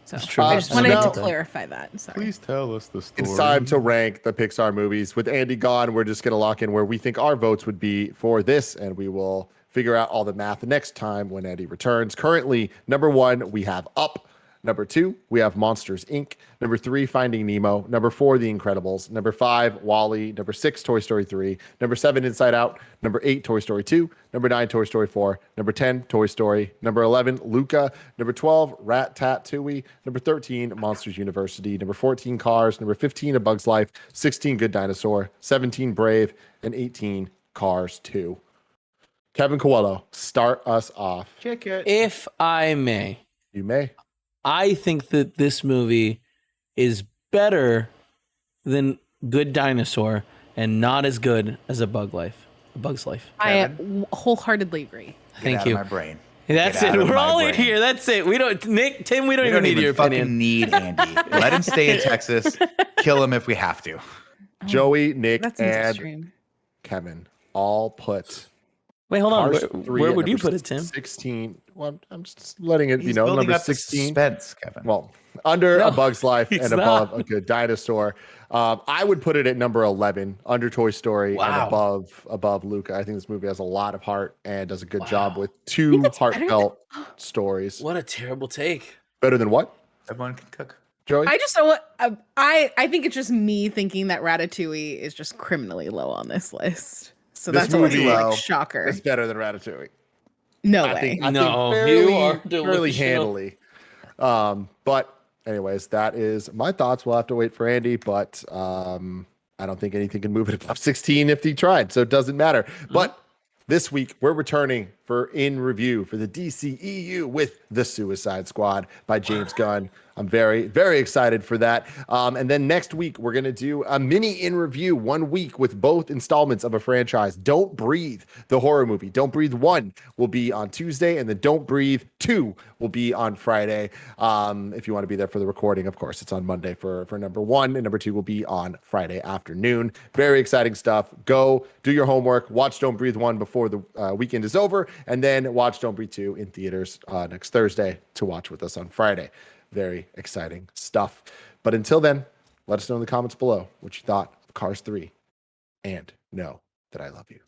So That's true. I just So wanted now- to clarify that. Sorry. Please tell us the story. It's time to rank the Pixar movies. With Andy gone, we're just going to lock in where we think our votes would be for this, and we will figure out all the math next time when Andy returns. Currently, number 1, we have Up. Number 2, we have Monsters, Inc. Number 3, Finding Nemo. Number 4, The Incredibles. Number 5, WALL-E. Number 6, Toy Story 3. Number 7, Inside Out. Number 8, Toy Story 2. Number 9, Toy Story 4. Number 10, Toy Story. Number 11, Luca. Number 12, Rat-Tat-Tooie. Number 13, Monsters University. Number 14, Cars. Number 15, A Bug's Life. 16, Good Dinosaur. 17, Brave. And 18, Cars 2. Kevin Coelho, start us off. Check it. If I may, You may. I think that this movie is better than Good Dinosaur and not as good as A Bug's Life. I wholeheartedly agree. Get Thank out you. of my brain. That's Get it. out of We're my all in brain. here. That's it. We don't Tim, we don't We even don't need even your fucking opinion. need Andy. Let him stay in Texas. Kill him if we have to. Joey, Nick, That seems and extreme. Kevin all put Wait, hold on. Cars Where, 3 where at would you number put it, Tim? 16. Well, I'm just letting it, He's number building up the 16. suspense, Kevin. Well, under No, A Bug's Life he's and above not. A Good Dinosaur. I would put it at number 11, under Toy Story Wow. and above Luca. I think this movie has a lot of heart and does a good job Wow. with two it's better than- heartfelt stories. What a terrible take. Better than what? Everyone can cook. Joey? I just know I think it's just me thinking that Ratatouille is just criminally low on this list. So This that's always movie like shocker. It's better than Ratatouille. No I way. think No, fairly, you are fairly delusional. handily. But anyways, that is my thoughts. We'll have to wait for Andy, but I don't think anything can move it above 16 if he tried, so it doesn't matter. But this week, we're returning for In Review for the DCEU with The Suicide Squad by James Gunn. I'm very, very excited for that. And then next week, we're going to do a mini In Review 1 week with both installments of a franchise. Don't Breathe, the horror movie. Don't Breathe 1 will be on Tuesday, and then Don't Breathe 2 will be on Friday. If you want to be there for the recording, of course, it's on Monday for number 1, and number 2 will be on Friday afternoon. Very exciting stuff. Go do your homework. Watch Don't Breathe 1 before the weekend is over, and then watch Don't Breathe 2 in theaters next Thursday to watch with us on Friday. Very exciting stuff. But until then, let us know in the comments below what you thought of Cars 3, and know that I love you.